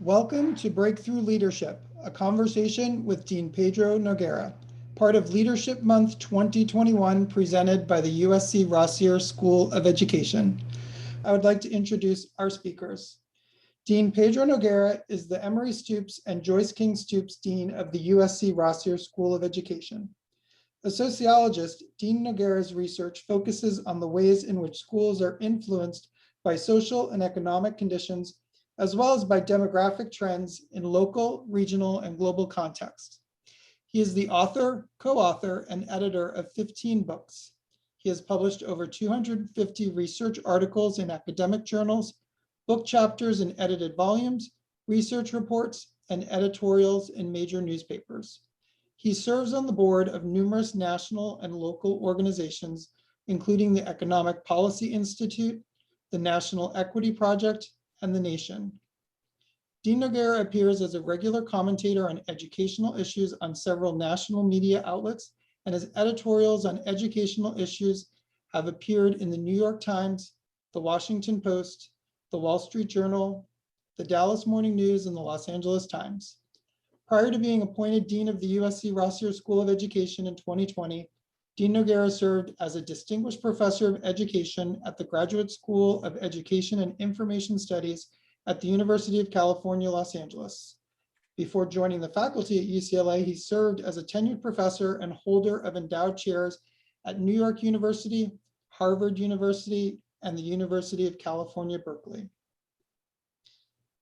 Welcome to Breakthrough Leadership, a conversation with Dean Pedro Noguera, part of Leadership Month 2021 presented by the USC Rossier School of Education. I would like to introduce our speakers. Dean Pedro Noguera is the Emery Stoops and Joyce King Stoops Dean of the USC Rossier School of Education. A sociologist, Dean Noguera's research focuses on the ways in which schools are influenced by social and economic conditions, as well as by demographic trends in local, regional, and global contexts. He is the author, co-author, and editor of 15 books. He has published over 250 research articles in academic journals, book chapters in edited volumes, research reports, and editorials in major newspapers. He serves on the board of numerous national and local organizations, including the Economic Policy Institute, the National Equity Project, and The Nation. Dean Noguera appears as a regular commentator on educational issues on several national media outlets, and his editorials on educational issues have appeared in the New York Times, the Washington Post, the Wall Street Journal, the Dallas Morning News, and the Los Angeles Times. Prior to being appointed Dean of the USC Rossier School of Education in 2020, Dean Noguera served as a Distinguished Professor of Education at the Graduate School of Education and Information Studies at the University of California, Los Angeles. Before joining the faculty at UCLA, he served as a tenured professor and holder of endowed chairs at New York University, Harvard University, and the University of California, Berkeley.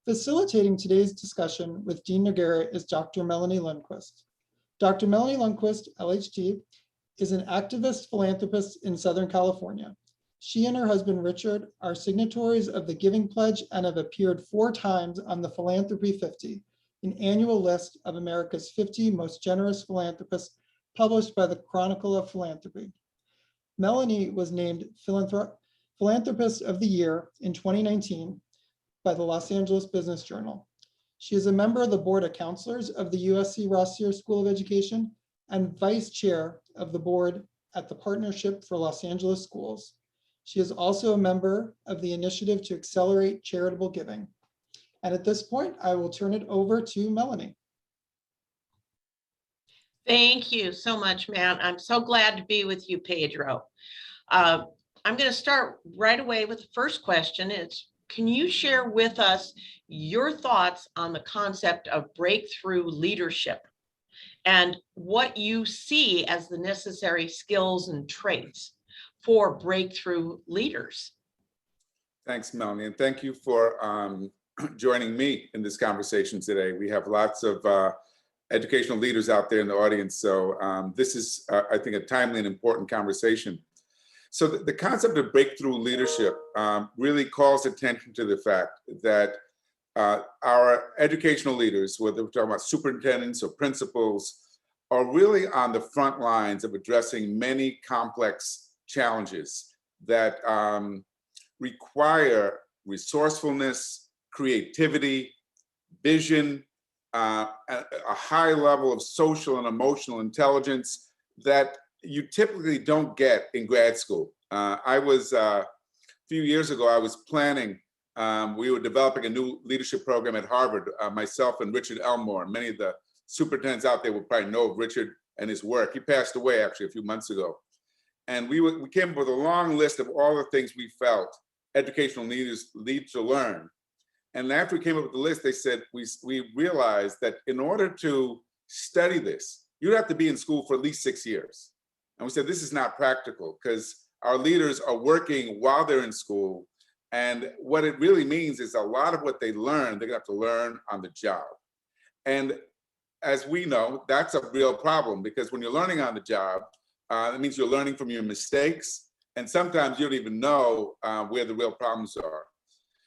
Facilitating today's discussion with Dean Noguera is Dr. Melanie Lundquist. Dr. Melanie Lundquist, LHD, is an activist philanthropist in Southern California. She and her husband, Richard, are signatories of the Giving Pledge and have appeared 4 times on the Philanthropy 50, an annual list of America's 50 most generous philanthropists published by the Chronicle of Philanthropy. Melanie was named Philanthropist of the Year in 2019 by the Los Angeles Business Journal. She is a member of the Board of Counselors of the USC Rossier School of Education and Vice Chair of the Board at the Partnership for Los Angeles Schools. She is also a member of the Initiative to Accelerate Charitable Giving. And at this point, I will turn it over to Melanie. Thank you so much, Matt. I'm so glad to be with you, Pedro. I'm going to start right away with the first question. Can you share with us your thoughts on the concept of breakthrough leadership and what you see as the necessary skills and traits for breakthrough leaders? Thanks, Melanie, and thank you for joining me in this conversation today. We have lots of educational leaders out there in the audience, so this is, I think, a timely and important conversation. So the concept of breakthrough leadership really calls attention to the fact that our educational leaders, whether we're talking about superintendents or principals, are really on the front lines of addressing many complex challenges that require resourcefulness, creativity, vision, a high level of social and emotional intelligence that you typically don't get in grad school. A few years ago, I was planning, we were developing a new leadership program at Harvard, myself and Richard Elmore. Many of the superintendents out there will probably know of Richard and his work. He passed away actually a few months ago. And we came up with a long list of all the things we felt educational leaders need to learn. And after we came up with the list, they said, we realized that in order to study this, you'd have to be in school for at least 6 years. And we said, this is not practical because our leaders are working while they're in school. And what it really means is a lot of what they learn, they're gonna have to learn on the job. And as we know, that's a real problem because when you're learning on the job, it means you're learning from your mistakes. And sometimes you don't even know where the real problems are.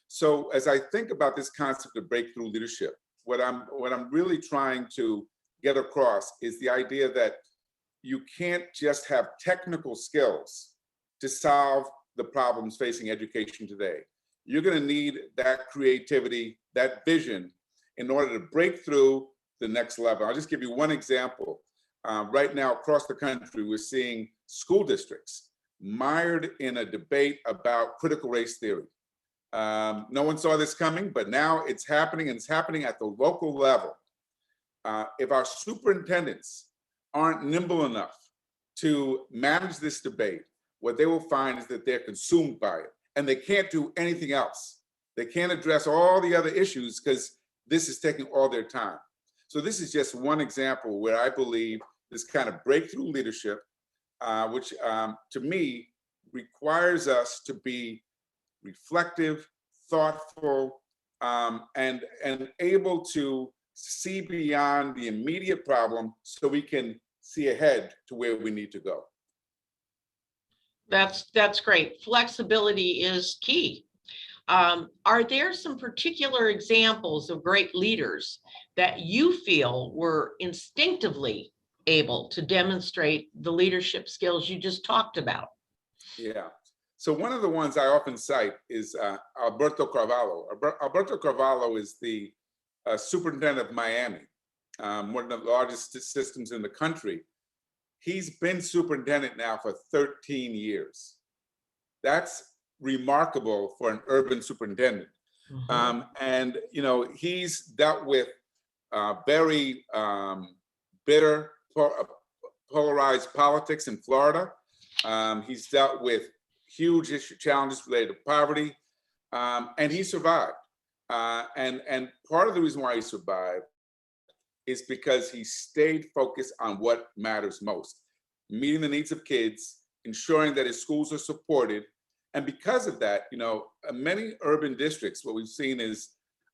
So as I think about this concept of breakthrough leadership, what I'm really trying to get across is the idea that you can't just have technical skills to solve the problems facing education today. You're going to need that creativity, that vision in order to break through the next level. I'll just give you one example. Right now across the country, we're seeing school districts mired in a debate about critical race theory. No one saw this coming, but now it's happening, and it's happening at the local level. If our superintendents aren't nimble enough to manage this debate, what they will find is that they're consumed by it, and they can't do anything else. They can't address all the other issues because this is taking all their time. So this is just one example where I believe this kind of breakthrough leadership, which to me requires us to be reflective, thoughtful, and able to see beyond the immediate problem so we can see ahead to where we need to go. That's great. Flexibility is key. Are there some particular examples of great leaders that you feel were instinctively able to demonstrate the leadership skills you just talked about? Yeah. So one of the ones I often cite is Alberto Carvalho. Alberto Carvalho is the superintendent of Miami, one of the largest systems in the country. He's been superintendent now for 13 years. That's remarkable for an urban superintendent. Mm-hmm. And he's dealt with very bitter, polarized politics in Florida. He's dealt with huge challenges related to poverty, and he survived. And part of the reason why he survived is because he stayed focused on what matters most: meeting the needs of kids, ensuring that his schools are supported. And because of that, many urban districts, what we've seen is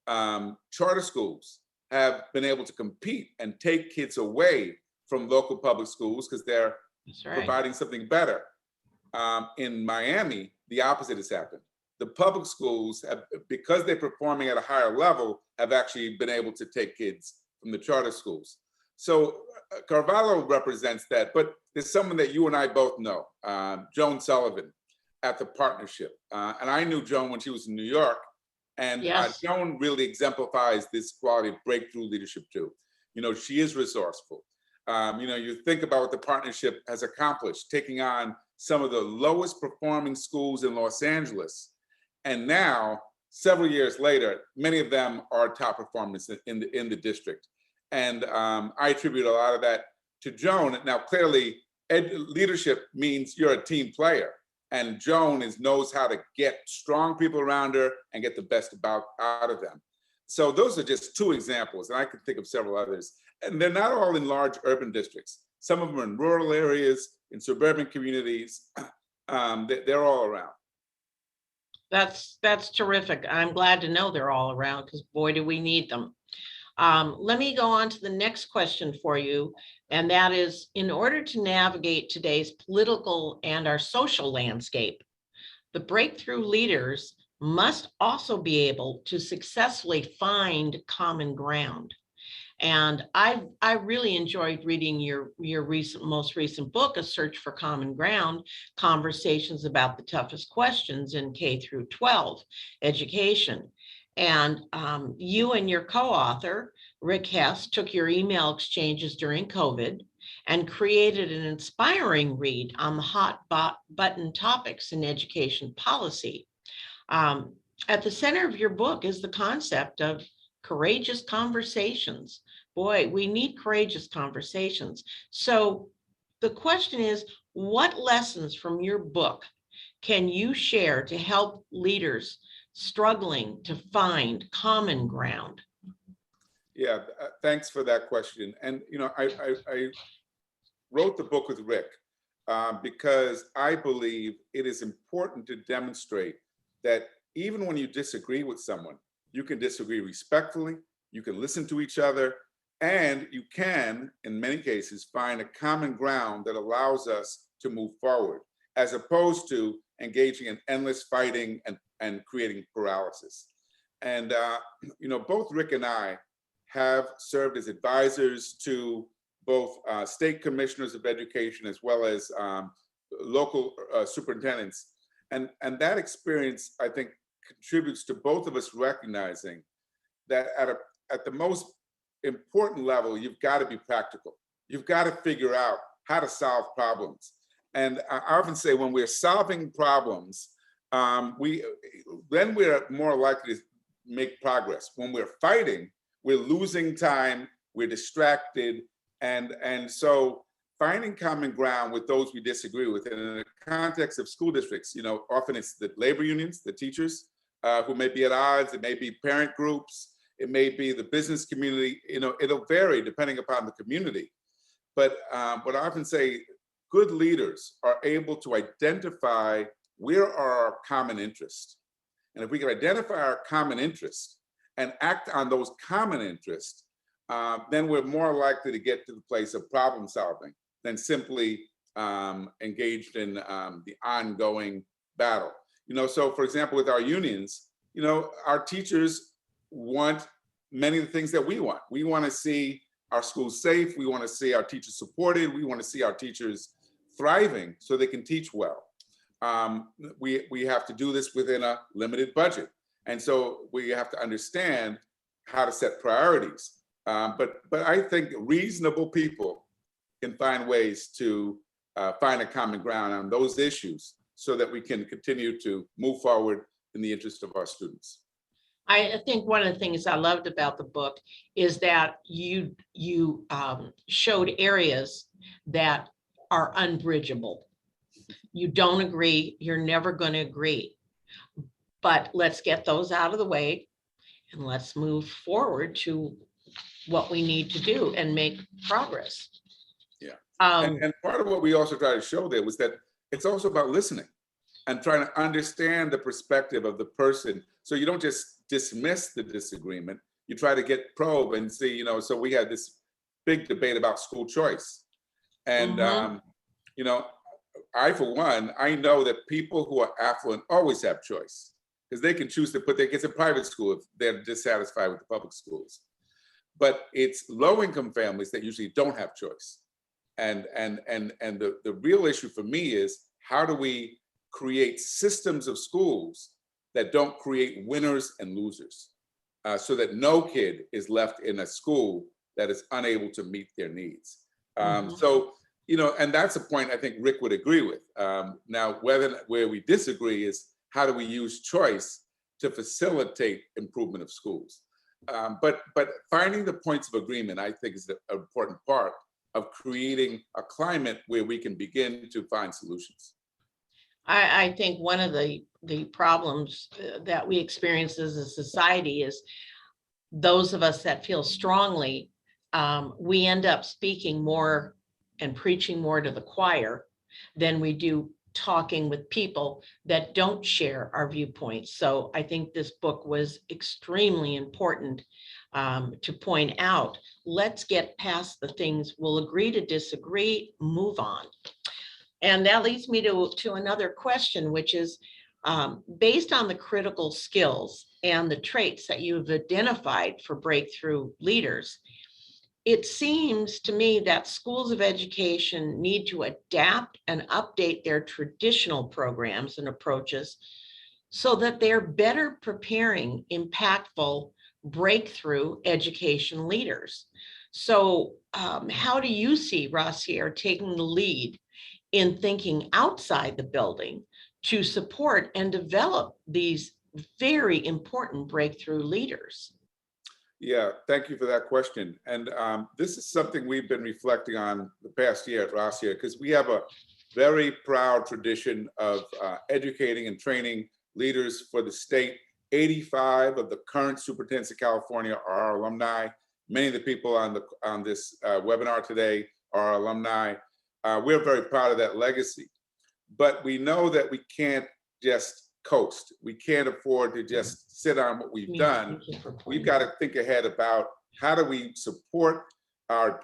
charter schools have been able to compete and take kids away from local public schools because they're providing something better. In Miami, the opposite has happened. The public schools, because they're performing at a higher level, have actually been able to take kids from the charter schools. So Carvalho represents that, but there's someone that you and I both know, Joan Sullivan at the Partnership. And I knew Joan when she was in New York, and yes. Joan really exemplifies this quality of breakthrough leadership too. She is resourceful. You think about what the Partnership has accomplished, taking on some of the lowest performing schools in Los Angeles. And now, several years later, many of them are top performers in the district. And I attribute a lot of that to Joan. Now, clearly, leadership means you're a team player. And Joan knows how to get strong people around her and get the best out of them. So those are just two examples, and I could think of several others. And they're not all in large urban districts. Some of them are in rural areas, in suburban communities. They're all around. That's terrific. I'm glad to know they're all around, because boy, do we need them. Let me go on to the next question for you, and that is, in order to navigate today's political and our social landscape, the breakthrough leaders must also be able to successfully find common ground. And I really enjoyed reading your most recent book, A Search for Common Ground, Conversations about the Toughest Questions in K through 12 Education. And you and your co-author, Rick Hess, took your email exchanges during COVID and created an inspiring read on the hot button topics in education policy. At the center of your book is the concept of courageous conversations. Boy, we need courageous conversations. So the question is, what lessons from your book can you share to help leaders struggling to find common ground? Yeah, thanks for that question. And I wrote the book with Rick because I believe it is important to demonstrate that even when you disagree with someone, you can disagree respectfully, you can listen to each other, and you can, in many cases, find a common ground that allows us to move forward, as opposed to engaging in endless fighting and creating paralysis. And both Rick and I have served as advisors to both state commissioners of education as well as local superintendents. And that experience, I think, contributes to both of us recognizing that at the most important level, you've got to be practical. You've got to figure out how to solve problems. And I often say when we're solving problems, then we're more likely to make progress. When we're fighting, we're losing time, we're distracted, and so finding common ground with those we disagree with. And in the context of school districts, often it's the labor unions, the teachers who may be at odds. It may be parent groups. It may be the business community. It'll vary depending upon the community. But what I often say, good leaders are able to identify where are our common interests. And if we can identify our common interests and act on those common interests, then we're more likely to get to the place of problem solving than simply engaged in the ongoing battle. So for example, with our unions, our teachers want many of the things that we want. We want to see our schools safe. We want to see our teachers supported. We want to see our teachers thriving so they can teach well. We have to do this within a limited budget. And so we have to understand how to set priorities. But I think reasonable people can find ways to find a common ground on those issues so that we can continue to move forward in the interest of our students. I think one of the things I loved about the book is that you showed areas that are unbridgeable. You don't agree, you're never going to agree. But let's get those out of the way and let's move forward to what we need to do and make progress. Yeah. And part of what we also try to show there was that it's also about listening and trying to understand the perspective of the person. So you don't just dismiss the disagreement, you try to get probe and see, so we had this big debate about school choice. And, I, for one, I know that people who are affluent always have choice because they can choose to put their kids in private school if they're dissatisfied with the public schools. But it's low-income families that usually don't have choice. And the real issue for me is, how do we create systems of schools that don't create winners and losers so that no kid is left in a school that is unable to meet their needs? So, and that's a point I think Rick would agree with. Now, where we disagree is, how do we use choice to facilitate improvement of schools? But finding the points of agreement, I think, is an important part of creating a climate where we can begin to find solutions. I think one of the problems that we experience as a society is those of us that feel strongly, we end up speaking more and preaching more to the choir than we do talking with people that don't share our viewpoints. So I think this book was extremely important to point out, let's get past the things we'll agree to disagree, move on. And that leads me to another question, which is based on the critical skills and the traits that you've identified for breakthrough leaders, it seems to me that schools of education need to adapt and update their traditional programs and approaches so that they're better preparing impactful breakthrough education leaders. So how do you see Rossier taking the lead in thinking outside the building to support and develop these very important breakthrough leaders? Yeah, thank you for that question. And this is something we've been reflecting on the past year at Rossier, because we have a very proud tradition of educating and training leaders for the state. 85 of the current superintendents of California are our alumni. Many of the people on this webinar today are alumni. We're very proud of that legacy, but we know that we can't just coast. We can't afford to just sit on what we've done. We've got to think ahead about, how do we support our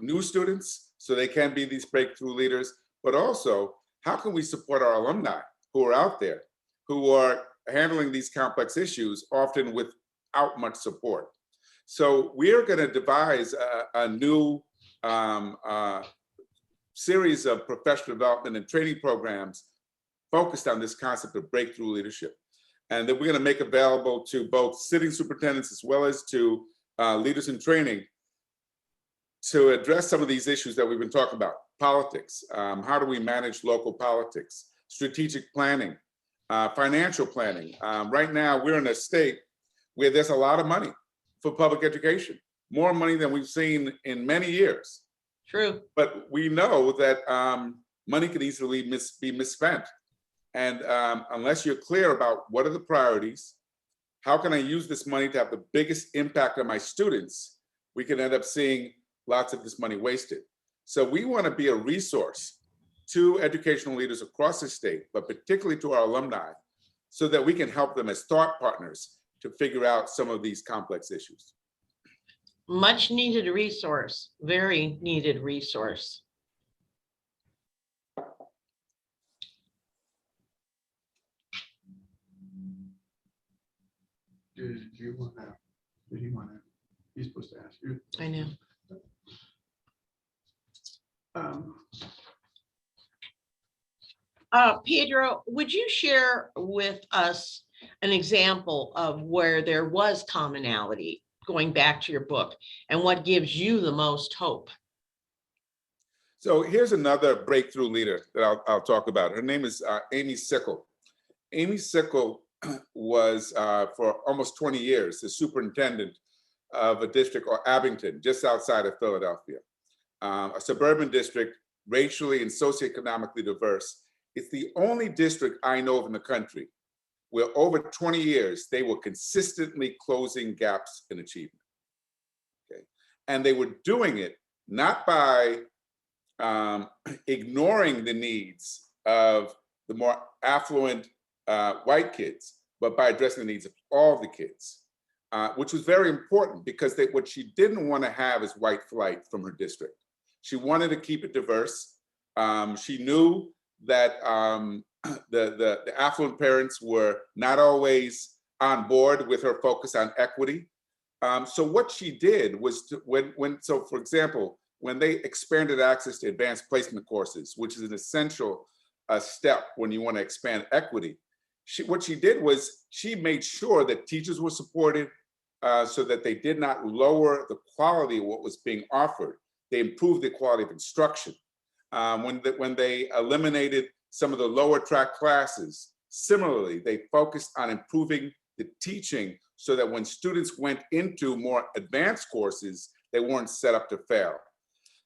new students so they can be these breakthrough leaders, but also how can we support our alumni who are out there, who are handling these complex issues, often without much support. So we're going to devise a new series of professional development and training programs focused on this concept of breakthrough leadership. And that we're going to make available to both sitting superintendents as well as to leaders in training to address some of these issues that we've been talking about. Politics, how do we manage local politics? Strategic planning, Financial planning. Right now, we're in a state where there's a lot of money for public education, more money than we've seen in many years. True. But we know that money can easily be misspent. And unless you're clear about what are the priorities, how can I use this money to have the biggest impact on my students, we can end up seeing lots of this money wasted. So we want to be a resource to educational leaders across the state, but particularly to our alumni, so that we can help them as thought partners to figure out some of these complex issues. Much needed resource, very needed resource. Did you want to, he's supposed to ask you. I know. Pedro, would you share with us an example of where there was commonality, going back to your book, and what gives you the most hope? So here's another breakthrough leader that I'll talk about. Her name is Amy Sickle. Amy Sickle was for almost 20 years the superintendent of a district called Abington, just outside of Philadelphia, a suburban district, racially and socioeconomically diverse. It's the only district I know of in the country where over 20 years, they were consistently closing gaps in achievement. Okay? And they were doing it not by ignoring the needs of the more affluent white kids, but by addressing the needs of all the kids, which was very important because what she didn't want to have is white flight from her district. She wanted to keep it diverse. She knew that the affluent parents were not always on board with her focus on equity. So what she did was so for example, when they expanded access to advanced placement courses, which is an essential step when you want to expand equity, what she did was she made sure that teachers were supported so that they did not lower the quality of what was being offered. They improved the quality of instruction. When they eliminated some of the lower track classes, similarly, they focused on improving the teaching so that when students went into more advanced courses, they weren't set up to fail.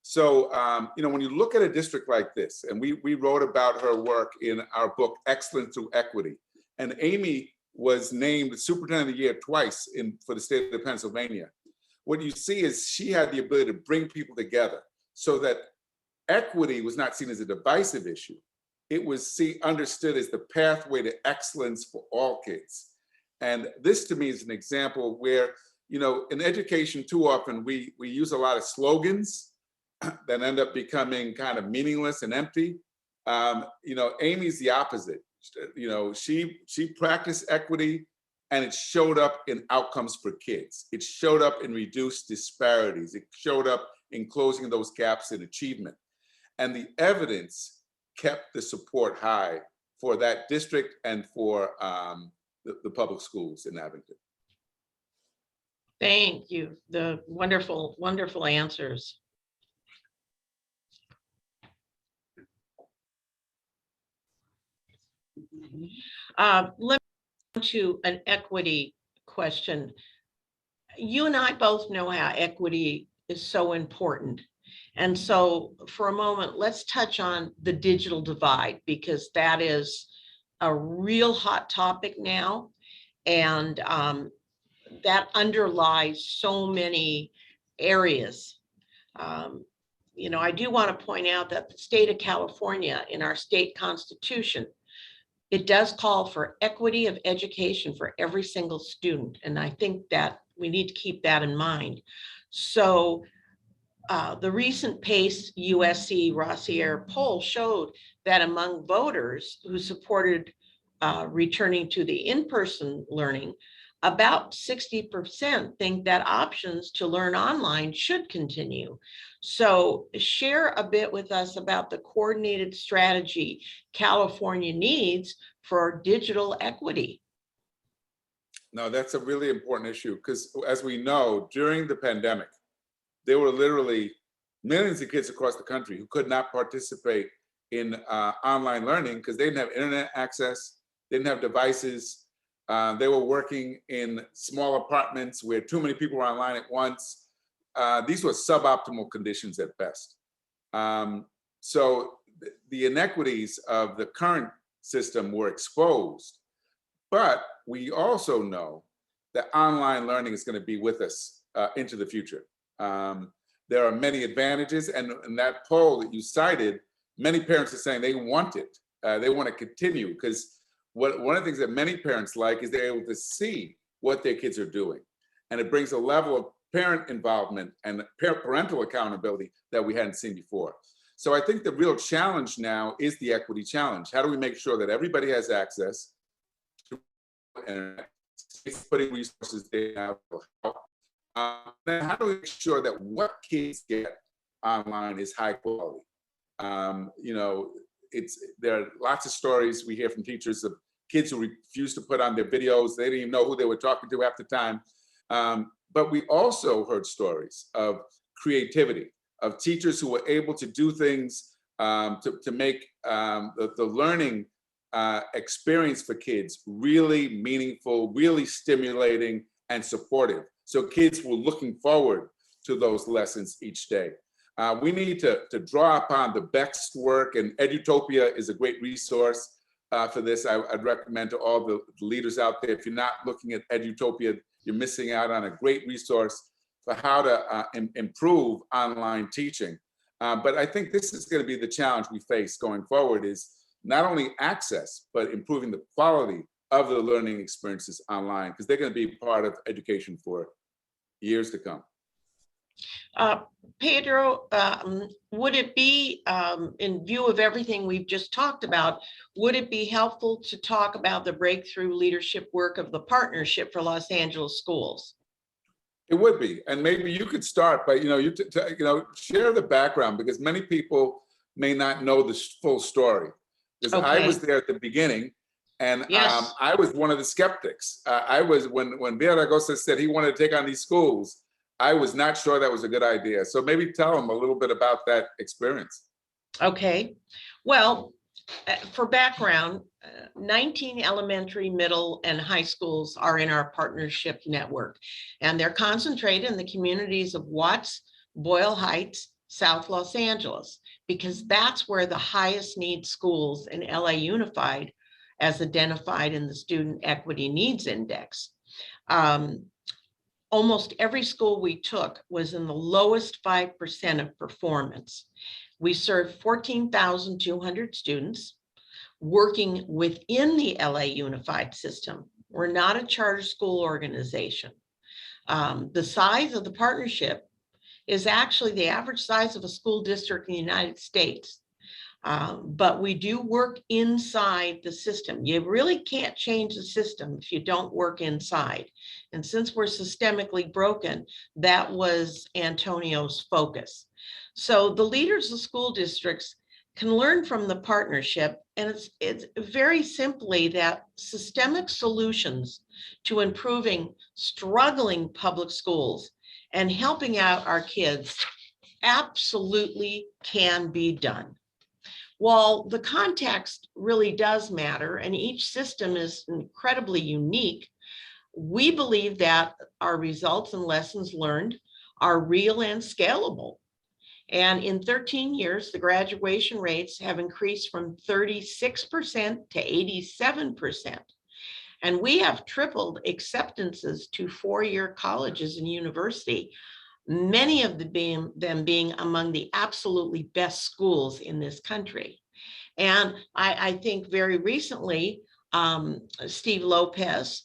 So, when you look at a district like this, and we wrote about her work in our book, Excellence Through Equity, and Amy was named Superintendent of the Year twice for the state of Pennsylvania. What you see is she had the ability to bring people together so that equity was not seen as a divisive issue. It was understood as the pathway to excellence for all kids. And this to me is an example where, in education too often we use a lot of slogans that end up becoming kind of meaningless and empty. Amy's the opposite. She practiced equity and it showed up in outcomes for kids. It showed up in reduced disparities. It showed up in closing those gaps in achievement. And the evidence kept the support high for that district and for the public schools in Abington. Thank you. The wonderful, wonderful answers. Let me go to an equity question. You and I both know how equity is so important. And so for a moment, let's touch on the digital divide, because that is a real hot topic now. And that underlies so many areas. I do want to point out that the state of California, in our state constitution, it does call for equity of education for every single student. And I think that we need to keep that in mind. So the recent PACE USC Rossier poll showed that among voters who supported returning to the in-person learning, about 60% think that options to learn online should continue. So share a bit with us about the coordinated strategy California needs for digital equity. No, that's a really important issue because, as we know, during the pandemic, there were literally millions of kids across the country who could not participate in online learning because they didn't have internet access, They didn't have devices. They were working in small apartments where too many people were online at once. These were suboptimal conditions at best. So the inequities of the current system were exposed, but we also know that online learning is going to be with us into the future. There are many advantages, and in that poll that you cited, many parents are saying they want it. They want to continue, because one of the things that many parents like is they're able to see what their kids are doing. And it brings a level of parent involvement and parental accountability that we hadn't seen before. So I think the real challenge now is the equity challenge. How do we make sure that everybody has access to internet? Putting resources there will help. Then how do we make sure that what kids get online is high quality? You know, there are lots of stories we hear from teachers of kids who refuse to put on their videos. They didn't even know who they were talking to half the time. But we also heard stories of creativity, of teachers who were able to do things to make the learning experience for kids really meaningful, really stimulating and supportive. So kids were looking forward to those lessons each day. We need to draw upon the best work, and Edutopia is a great resource for this. I'd recommend to all the leaders out there, if you're not looking at Edutopia, you're missing out on a great resource for how to improve online teaching. But I think this is going to be the challenge we face going forward, is not only access, but improving the quality of the learning experiences online, because they're going to be part of education for years to come. Pedro, would it be, in view of everything we've just talked about, would it be helpful to talk about the breakthrough leadership work of the Partnership for Los Angeles Schools? It would be, and maybe you could start by, share the background, because many people may not know the full story. Because Okay. I was there at the beginning, and Yes. I was one of the skeptics. I was, when Villaraigosa said he wanted to take on these schools, I was not sure that was a good idea. So maybe tell them a little bit about that experience. Okay. Well, for background, 19 elementary, middle, and high schools are in our partnership network, and they're concentrated in the communities of Watts, Boyle Heights, South Los Angeles, because that's where the highest need schools in LA Unified, as identified in the Student Equity Needs Index. Almost every school we took was in the lowest 5% of performance. We served 14,200 students working within the LA Unified system. We're not a charter school organization. The size of the partnership is actually the average size of a school district in the United States. But we do work inside the system. You really can't change the system if you don't work inside. And since we're systemically broken, that was Antonio's focus. So the leaders of school districts can learn from the partnership, and it's very simply that systemic solutions to improving struggling public schools and helping out our kids absolutely can be done. While the context really does matter and each system is incredibly unique, we believe that our results and lessons learned are real and scalable. And in 13 years, the graduation rates have increased from 36% to 87%. And we have tripled acceptances to four-year colleges and university, many of them being among the absolutely best schools in this country. And I think very recently, Steve Lopez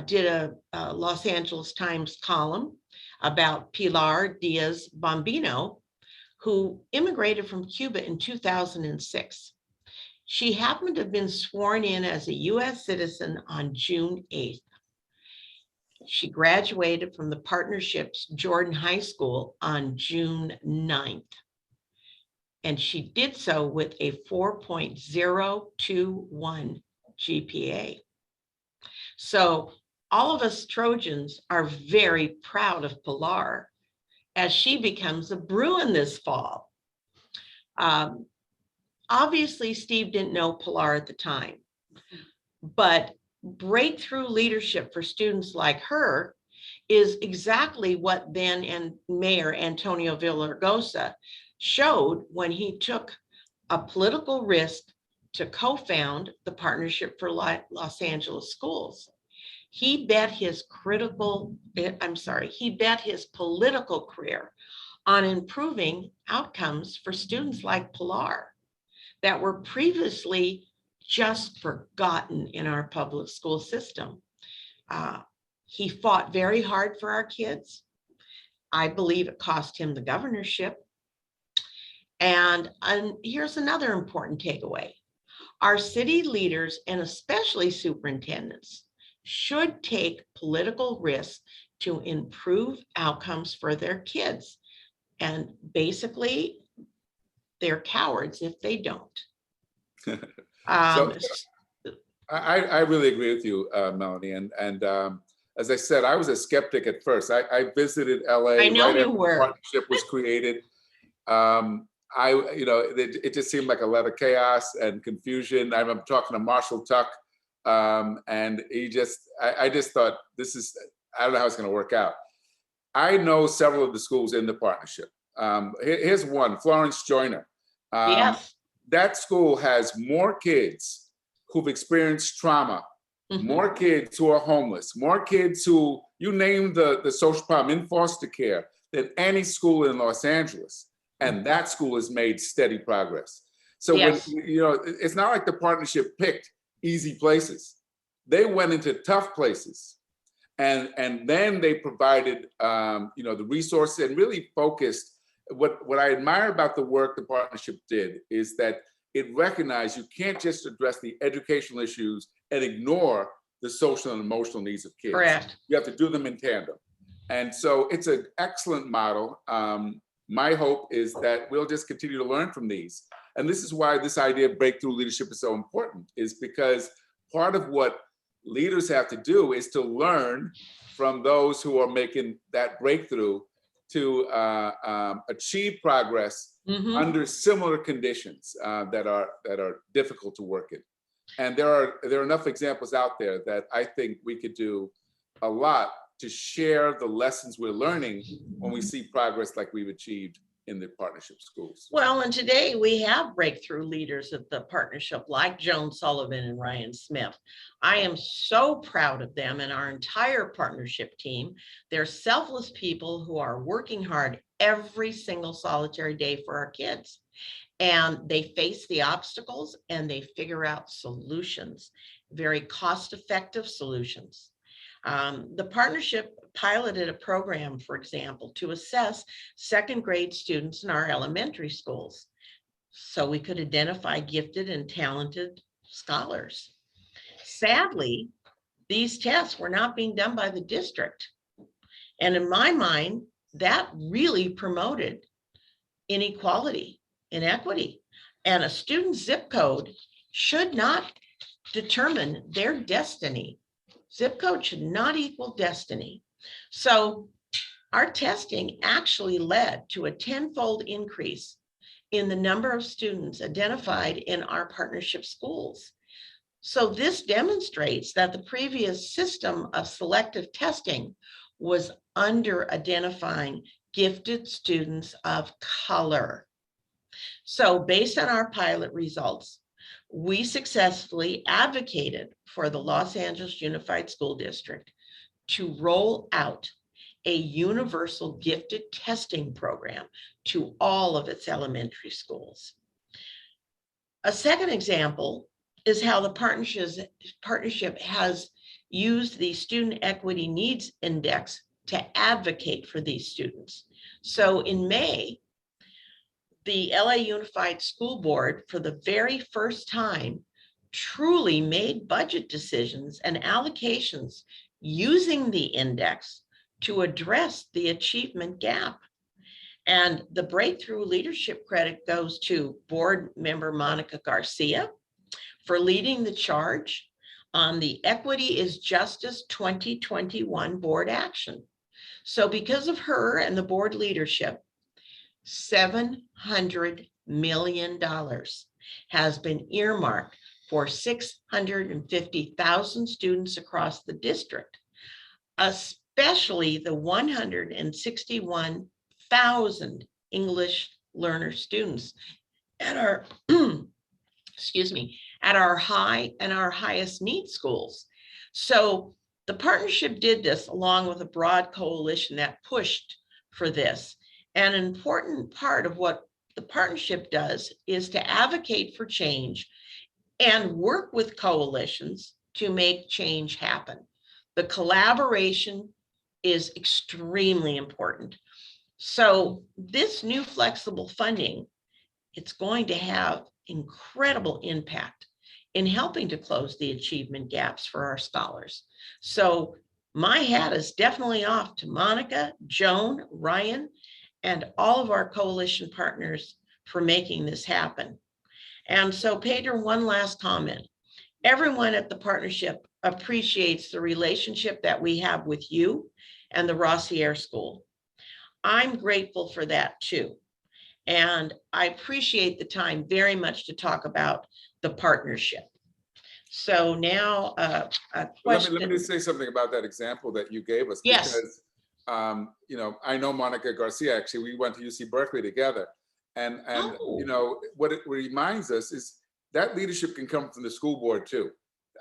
did a Los Angeles Times column about Pilar Diaz Bombino, who immigrated from Cuba in 2006. She happened to have been sworn in as a US citizen on June 8th. She graduated from the partnership's Jordan High School on June 9th. And she did so with a 4.021 GPA. So all of us Trojans are very proud of Pilar as she becomes a Bruin this fall. Obviously, Steve didn't know Pilar at the time, But breakthrough leadership for students like her is exactly what then and Mayor Antonio Villaraigosa showed when he took a political risk to co-found the Partnership for Los Angeles Schools. He bet his political career on improving outcomes for students like Pilar that were previously just forgotten in our public school system. He fought very hard for our kids. I believe it cost him the governorship. And here's another important takeaway. Our city leaders, and especially superintendents, should take political risks to improve outcomes for their kids. And basically, they're cowards if they don't. So I really agree with you, Melanie. And as I said, I was a skeptic at first. I visited LA I know right you after were. the partnership was created. It just seemed like a lot of chaos and confusion. I remember talking to Marshall Tuck, and I just thought, I don't know how it's going to work out. I know several of the schools in the partnership. Here's one, Florence Joyner. Yes. That school has more kids who've experienced trauma, more kids who are homeless, more kids who, you name the social problem, in foster care, than any school in Los Angeles. And that school has made steady progress. So yes. when, it's not like the partnership picked easy places. They went into tough places. And then they provided, the resources and really focused. What I admire about the work the partnership did is that it recognized you can't just address the educational issues and ignore the social and emotional needs of kids. Correct. You have to do them in tandem. And so it's an excellent model. My hope is that we'll just continue to learn from these. And this is why this idea of breakthrough leadership is so important, is because part of what leaders have to do is to learn from those who are making that breakthrough to achieve progress under similar conditions that are difficult to work in. And there are enough examples out there that I think we could do a lot to share the lessons we're learning when we see progress like we've achieved in the partnership schools. Well, and today we have breakthrough leaders at the partnership like Joan Sullivan and Ryan Smith. I am so proud of them and our entire partnership team. They're selfless people who are working hard every single solitary day for our kids. And they face the obstacles and they figure out solutions, very cost-effective solutions. The partnership piloted a program, for example, to assess second grade students in our elementary schools, so we could identify gifted and talented scholars. Sadly, these tests were not being done by the district. And in my mind, that really promoted inequality, inequity. And a student's zip code should not determine their destiny. Zip code should not equal destiny. So our testing actually led to a 10-fold increase in the number of students identified in our partnership schools. So this demonstrates that the previous system of selective testing was under identifying gifted students of color. So based on our pilot results, we successfully advocated for the Los Angeles Unified School District to roll out a universal gifted testing program to all of its elementary schools. A second example is how the partnership has used the Student Equity Needs Index to advocate for these students. So in May, the LA Unified School Board, for the very first time, truly made budget decisions and allocations using the index to address the achievement gap. And the breakthrough leadership credit goes to board member Monica Garcia for leading the charge on the Equity is Justice 2021 board action. So because of her and the board leadership, $700 million has been earmarked for 650,000 students across the district, especially the 161,000 English learner students at our, excuse me, at our highest need schools. So the partnership did this along with a broad coalition that pushed for this. And an important part of what the partnership does is to advocate for change and work with coalitions to make change happen. The collaboration is extremely important. So this new flexible funding, it's going to have incredible impact in helping to close the achievement gaps for our scholars. So my hat is definitely off to Monica, Joan, Ryan, and all of our coalition partners for making this happen. And so Pedro, one last comment. Everyone at the partnership appreciates the relationship that we have with you and the Rossier School. I'm grateful for that too. And I appreciate the time very much to talk about the partnership. So now a question. Let me say something about that example that you gave us. Yes. Because, you know, I know Monica Garcia, actually, we went to UC Berkeley together. And you know, what it reminds us is that leadership can come from the school board too.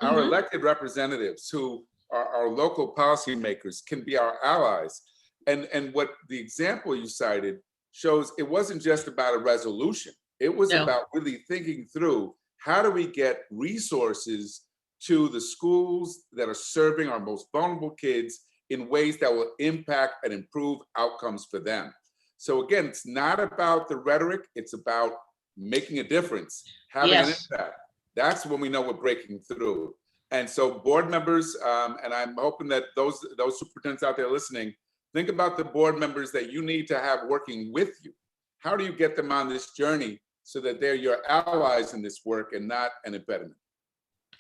Our elected representatives who are our local policymakers can be our allies. And what the example you cited shows, it wasn't just about a resolution. It was about really thinking through, how do we get resources to the schools that are serving our most vulnerable kids in ways that will impact and improve outcomes for them. So again, it's not about the rhetoric, it's about making a difference, having an impact. That's when we know we're breaking through. And so board members, and I'm hoping that those superintendents out there listening, think about the board members that you need to have working with you. How do you get them on this journey so that they're your allies in this work and not an impediment?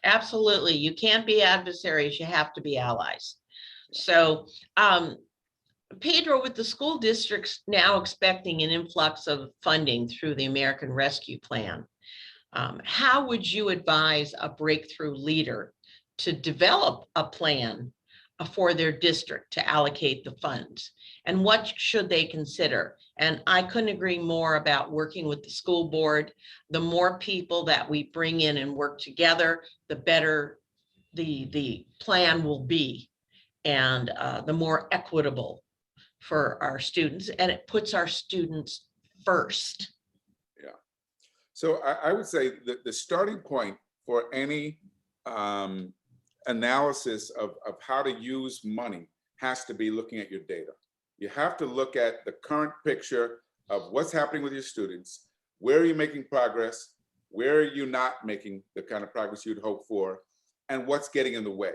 Absolutely. You can't be adversaries, you have to be allies. So Pedro, with the school districts now expecting an influx of funding through the American Rescue Plan, how would you advise a breakthrough leader to develop a plan for their district to allocate the funds? And what should they consider? And I couldn't agree more about working with the school board. The more people that we bring in and work together, the better the plan will be, and the more equitable for our students, and it puts our students first. Yeah. So I would say that the starting point for any analysis of how to use money has to be looking at your data. You have to look at the current picture of what's happening with your students, where are you making progress, where are you not making the kind of progress you'd hope for, and what's getting in the way.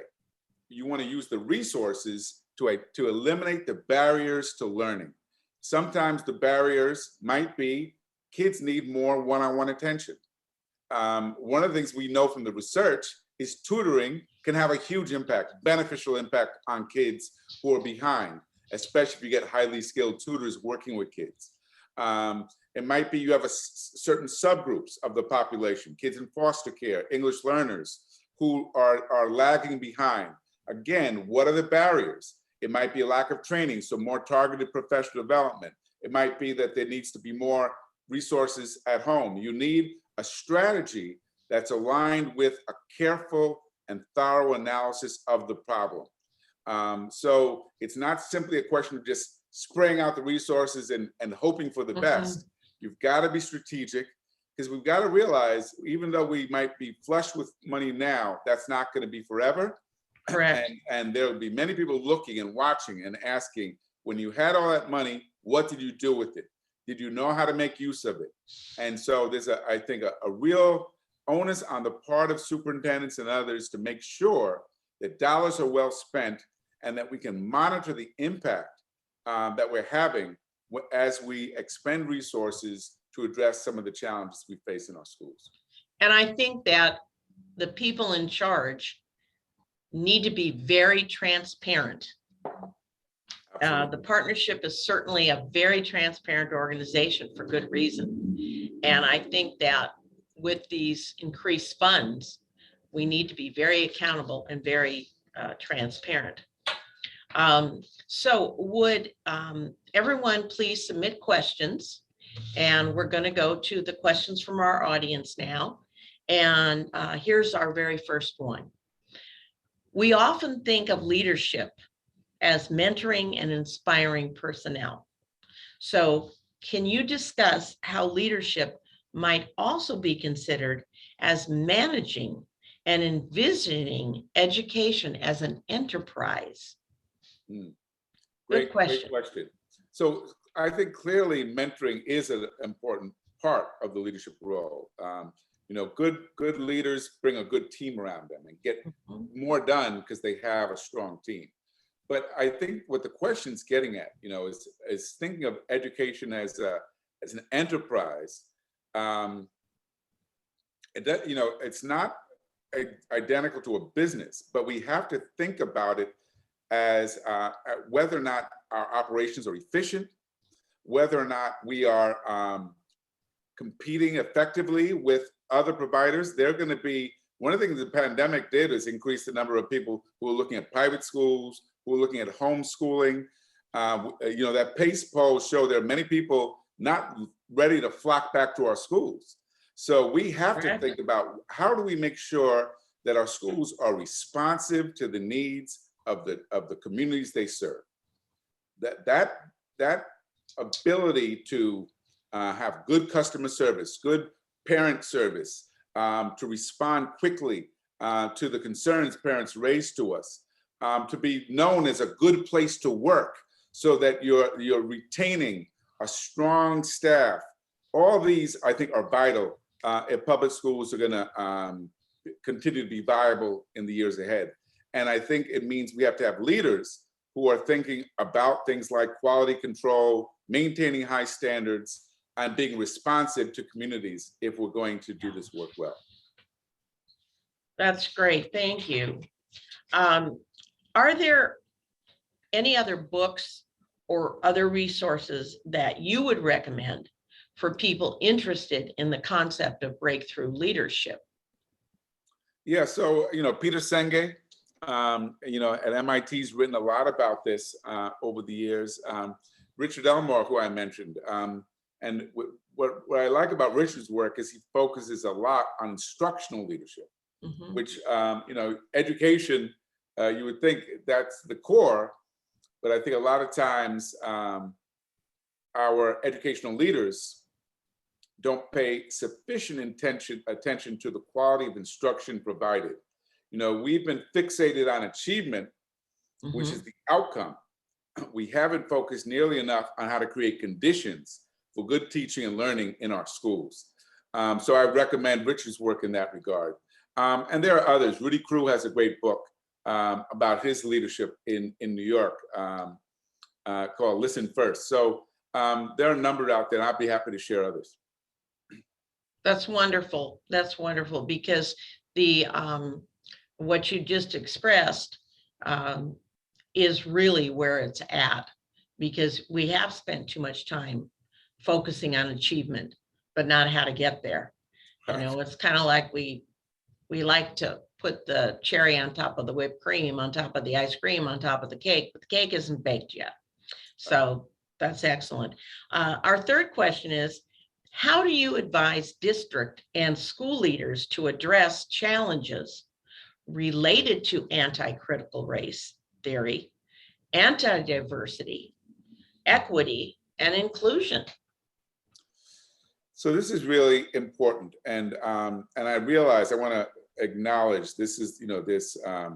You want to use the resources to eliminate the barriers to learning. Sometimes the barriers might be kids need more one-on-one attention. One of the things we know from the research is tutoring can have a huge impact, beneficial impact on kids who are behind, especially if you get highly skilled tutors working with kids. It might be you have certain subgroups of the population, kids in foster care, English learners who are lagging behind. Again, what are the barriers? It might be a lack of training, so more targeted professional development. It might be that there needs to be more resources at home. You need a strategy that's aligned with a careful and thorough analysis of the problem. So it's not simply a question of just spraying out the resources and hoping for the best. You've got to be strategic, because we've got to realize, even though we might be flush with money now, that's not going to be forever. Correct. And there will be many people looking and watching and asking, when you had all that money, what did you do with it? Did you know how to make use of it? And so there's, I think, a real onus on the part of superintendents and others to make sure that dollars are well spent and that we can monitor the impact that we're having as we expend resources to address some of the challenges we face in our schools. And I think that the people in charge need to be very transparent. The partnership is certainly a very transparent organization for good reason. And I think that with these increased funds, we need to be very accountable and very transparent. So would everyone please submit questions? And we're going to go to the questions from our audience now. And here's our very first one. We often think of leadership as mentoring and inspiring personnel. So can you discuss how leadership might also be considered as managing and envisioning education as an enterprise? Great question. question. So I think clearly mentoring is an important part of the leadership role. You know, good leaders bring a good team around them and get more done because they have a strong team. But I think what the question's getting at, you know, is thinking of education as an enterprise. That, you know, it's not identical to a business, but we have to think about it as whether or not our operations are efficient, whether or not we are competing effectively with other providers. They're going to be, one of the things the pandemic did is increase the number of people who are looking at private schools, who are looking at homeschooling. You know, that PACE poll showed there are many people not ready to flock back to our schools. So we have to think about how do we make sure that our schools are responsive to the needs of the communities they serve. That ability to have good customer service, good parent service, to respond quickly to the concerns parents raise to us, to be known as a good place to work so that you're retaining a strong staff. All these, I think, are vital if public schools are gonna continue to be viable in the years ahead. And I think it means we have to have leaders who are thinking about things like quality control, maintaining high standards, and being responsive to communities if we're going to do this work well. That's great, thank you. Are there any other books or other resources that you would recommend for people interested in the concept of breakthrough leadership? Yeah, so, you know, Peter Senge, you know, at MIT's written a lot about this over the years. Richard Elmore, who I mentioned. And what I like about Richard's work is he focuses a lot on instructional leadership, which, you know, education, you would think that's the core, but I think a lot of times our educational leaders don't pay sufficient attention to the quality of instruction provided. You know, we've been fixated on achievement, which is the outcome. We haven't focused nearly enough on how to create conditions for good teaching and learning in our schools. So I recommend Richard's work in that regard. And there are others. Rudy Crew has a great book about his leadership in New York called Listen First. So there are a number out there, and I'd be happy to share others. That's wonderful. That's wonderful, because the what you just expressed is really where it's at, because we have spent too much time focusing on achievement, but not how to get there. You know, it's kind of like we like to put the cherry on top of the whipped cream, on top of the ice cream, on top of the cake, but the cake isn't baked yet. So that's excellent. Our third question is, how do you advise district and school leaders to address challenges related to anti-critical race theory, anti-diversity, equity, and inclusion? So this is really important, and I realize I want to acknowledge this is, you know, there's a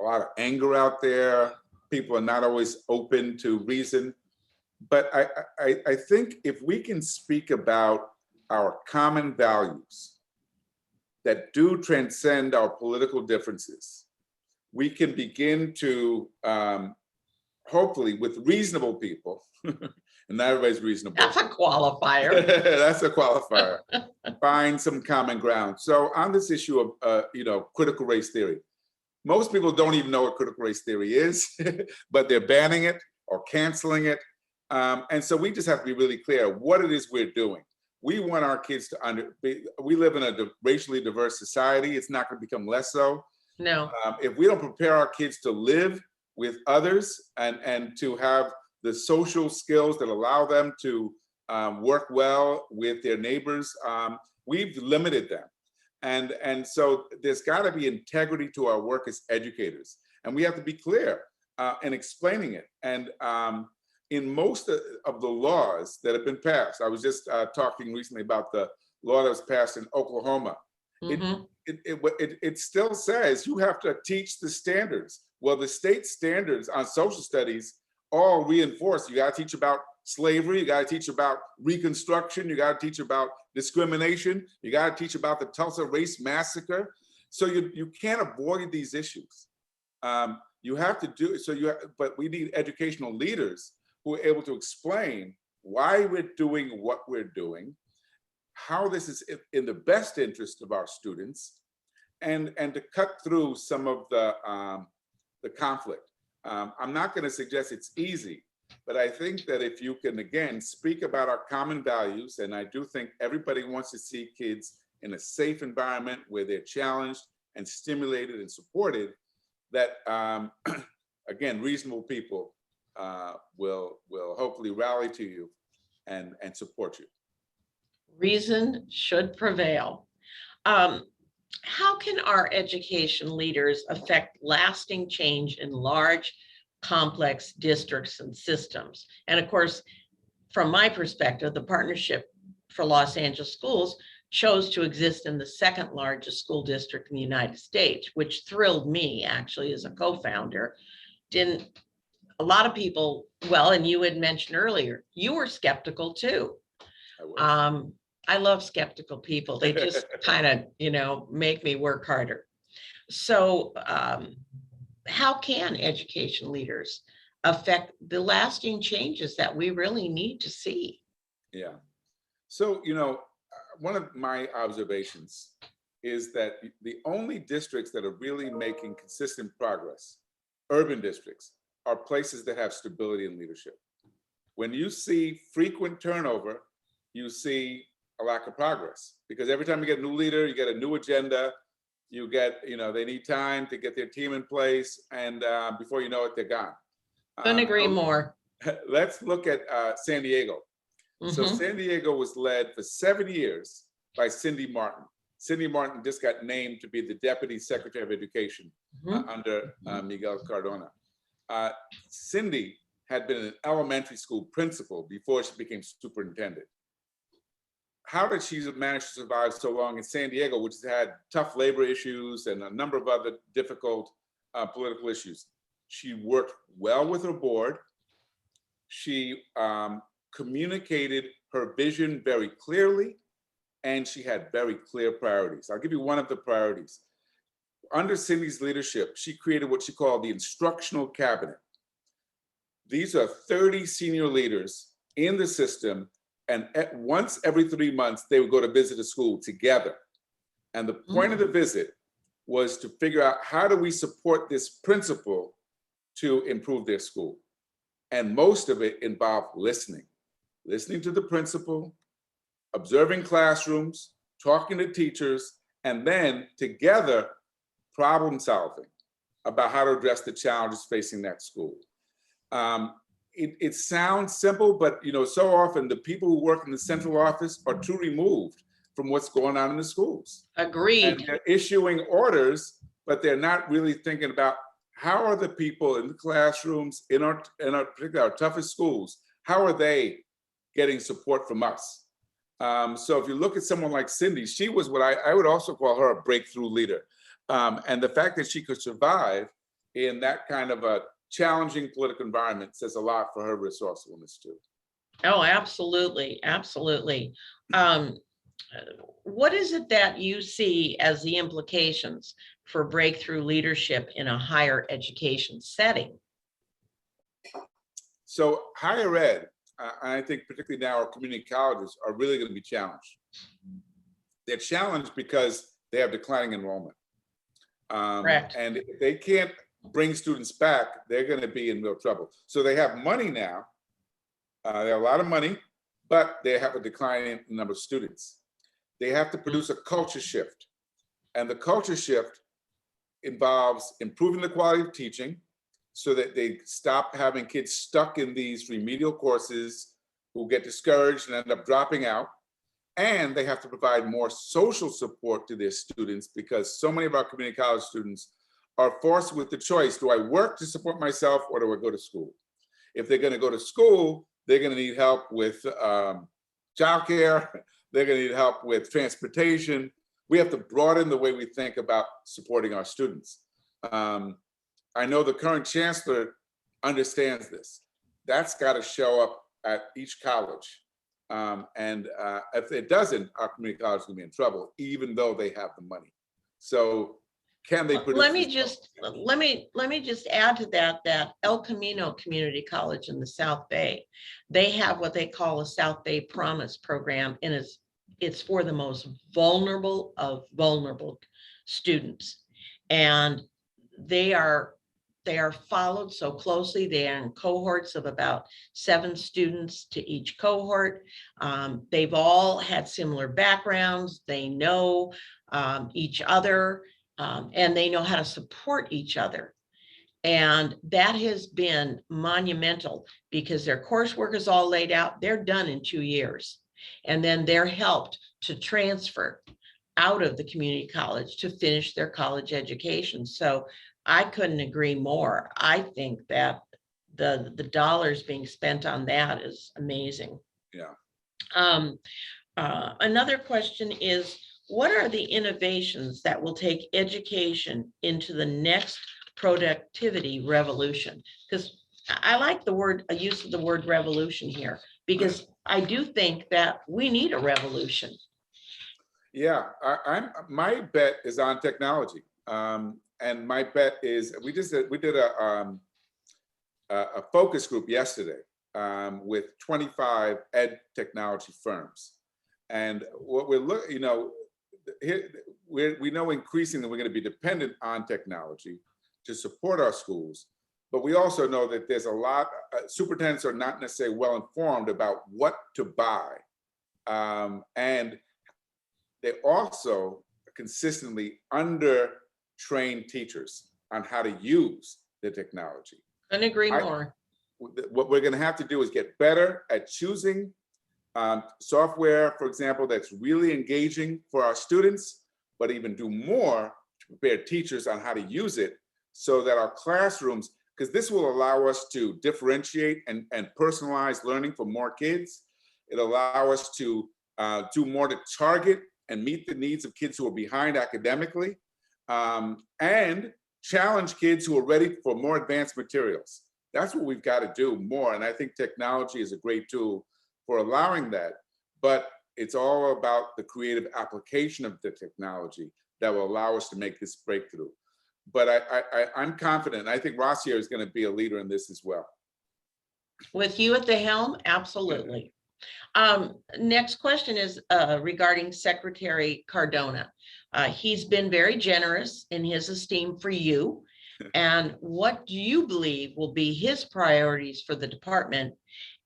lot of anger out there. People are not always open to reason. But I think if we can speak about our common values that do transcend our political differences, we can begin to, hopefully with reasonable people, and not everybody's reasonable. That's a qualifier. That's a qualifier. Find some common ground. So on this issue of, you know, critical race theory, most people don't even know what critical race theory is, but they're banning it or canceling it. And so we just have to be really clear what it is we're doing. we want our kids to we live in a racially diverse society. It's not going to become less so. No. If we don't prepare our kids to live with others and to have the social skills that allow them to work well with their neighbors, we've limited them. And so there's got to be integrity to our work as educators. And we have to be clear in explaining it. And in most of the laws that have been passed, I was just talking recently about the law that was passed in Oklahoma. Mm-hmm. It still says you have to teach the standards. Well, the state standards on social studies all reinforce. You got to teach about slavery. You got to teach about Reconstruction. You got to teach about discrimination. You got to teach about the Tulsa Race Massacre. So you can't avoid these issues. You have to do so. But we need educational leaders who are able to explain why we're doing what we're doing, how this is in the best interest of our students, and to cut through some of the conflict. I'm not going to suggest it's easy, but I think that if you can, again, speak about our common values, and I do think everybody wants to see kids in a safe environment where they're challenged and stimulated and supported, that, again, reasonable people will hopefully rally to you and support you. Reason should prevail. How can our education leaders affect lasting change in large, complex districts and systems? And of course, from my perspective, the Partnership for Los Angeles Schools chose to exist in the second largest school district in the United States, which thrilled me actually as a co-founder. A lot of people, well, and you had mentioned earlier, you were skeptical too. I love skeptical people. They just kind of, make me work harder. So how can education leaders affect the lasting changes that we really need to see? Yeah. So, one of my observations is that the only districts that are really making consistent progress, urban districts, are places that have stability in leadership. When you see frequent turnover, you see a lack of progress, because every time you get a new leader, you get a new agenda, you get, they need time to get their team in place, and before you know it, they're gone. Couldn't agree more. Let's look at San Diego. Mm-hmm. So San Diego was led for 7 years by Cindy Martin. Cindy Martin just got named to be the Deputy Secretary of Education under Miguel Cardona. Cindy had been an elementary school principal before she became superintendent. How did she manage to survive so long in San Diego, which has had tough labor issues and a number of other difficult political issues? She worked well with her board. She communicated her vision very clearly, and she had very clear priorities. I'll give you one of the priorities. Under Cindy's leadership, she created what she called the Instructional Cabinet. These are 30 senior leaders in the system, and once every 3 months, they would go to visit a school together. And the point of the visit was to figure out, how do we support this principal to improve their school? And most of it involved listening to the principal, observing classrooms, talking to teachers, and then together problem solving about how to address the challenges facing that school. It sounds simple, but so often the people who work in the central office are too removed from what's going on in the schools. Agreed. And they're issuing orders, but they're not really thinking about, how are the people in the classrooms, in our particularly our toughest schools, how are they getting support from us? So if you look at someone like Cindy, she was what I would also call her a breakthrough leader. And the fact that she could survive in that kind of a challenging political environment says a lot for her resourcefulness too. Oh, absolutely. Absolutely. What is it that you see as the implications for breakthrough leadership in a higher education setting? So higher ed, I think particularly now our community colleges, are really going to be challenged. They're challenged because they have declining enrollment. Correct. And if they can't bring students back, they're going to be in real trouble. So they have money now. They have a lot of money. but they have a declining number of students. They have to produce a culture shift. And the culture shift involves improving the quality of teaching so that they stop having kids stuck in these remedial courses who get discouraged and end up dropping out. And they have to provide more social support to their students, because so many of our community college students are forced with the choice: do I work to support myself or do I go to school? If they're going to go to school, they're going to need help with childcare. They're going to need help with transportation. We have to broaden the way we think about supporting our students. I know the current chancellor understands this. That's got to show up at each college. If it doesn't, our community college is going to be in trouble, even though they have the money. So can they produce? Let me just add to that, that El Camino Community College in the South Bay, they have what they call a South Bay Promise program, and it's for the most vulnerable of vulnerable students. And they are followed so closely. They are in cohorts of about 7 students to each cohort. They've all had similar backgrounds. They know each other, and they know how to support each other. And that has been monumental, because their coursework is all laid out. They're done in 2 years. And then they're helped to transfer out of the community college to finish their college education. So I couldn't agree more. I think that the dollars being spent on that is amazing. Yeah. Another question is, what are the innovations that will take education into the next productivity revolution? Because I like the use of the word revolution here, because I do think that we need a revolution. Yeah, my bet is on technology. And my bet is, we did a focus group yesterday with 25 ed technology firms. And what we're looking, we know increasingly we're going to be dependent on technology to support our schools, but we also know that there's a lot, superintendents are not necessarily well informed about what to buy. And they also consistently under-train teachers on how to use the technology. Couldn't agree more. What we're going to have to do is get better at choosing software, for example, that's really engaging for our students, but even do more to prepare teachers on how to use it, so that our classrooms, because this will allow us to differentiate and personalize learning for more kids. It'll allow us to do more to target and meet the needs of kids who are behind academically, and challenge kids who are ready for more advanced materials. That's what we've got to do more. And I think technology is a great tool for allowing that, but it's all about the creative application of the technology that will allow us to make this breakthrough. But I'm confident. I think Rossier is going to be a leader in this as well. With you at the helm, absolutely. Next question is regarding Secretary Cardona. He's been very generous in his esteem for you. And what do you believe will be his priorities for the department?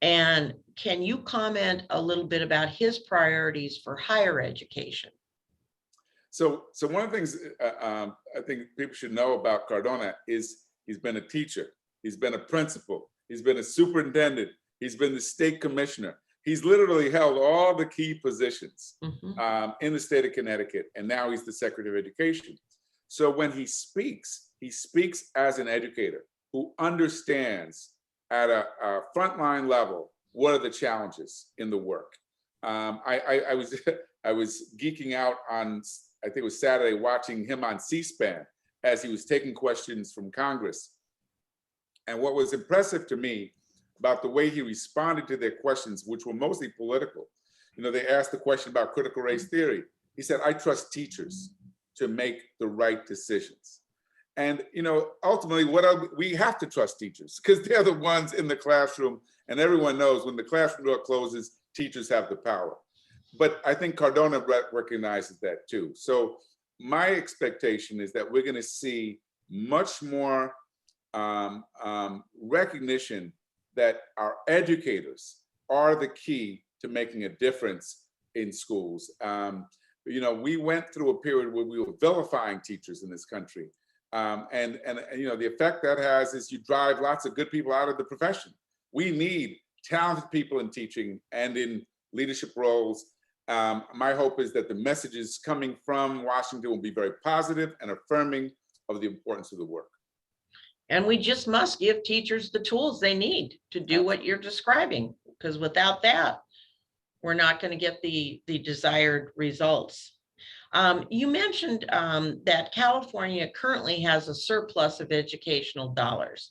And can you comment a little bit about his priorities for higher education? So one of the things I think people should know about Cardona is he's been a teacher, he's been a principal, he's been a superintendent, he's been the state commissioner. He's literally held all the key positions in the state of Connecticut, and now he's the Secretary of Education. So when he speaks as an educator who understands at a frontline level what are the challenges in the work. I was geeking out on, I think it was Saturday, watching him on C-SPAN as he was taking questions from Congress. And what was impressive to me about the way he responded to their questions, which were mostly political. They asked the question about critical race theory. He said, I trust teachers to make the right decisions. And ultimately, we have to trust teachers, because they're the ones in the classroom, and everyone knows when the classroom door closes, teachers have the power. But I think Cardona recognizes that too. So my expectation is that we're going to see much more recognition that our educators are the key to making a difference in schools. We went through a period where we were vilifying teachers in this country. And the effect that has is you drive lots of good people out of the profession. We need talented people in teaching and in leadership roles. My hope is that the messages coming from Washington will be very positive and affirming of the importance of the work. And we just must give teachers the tools they need to do what you're describing, because without that, we're not going to get the desired results. You mentioned that California currently has a surplus of educational dollars.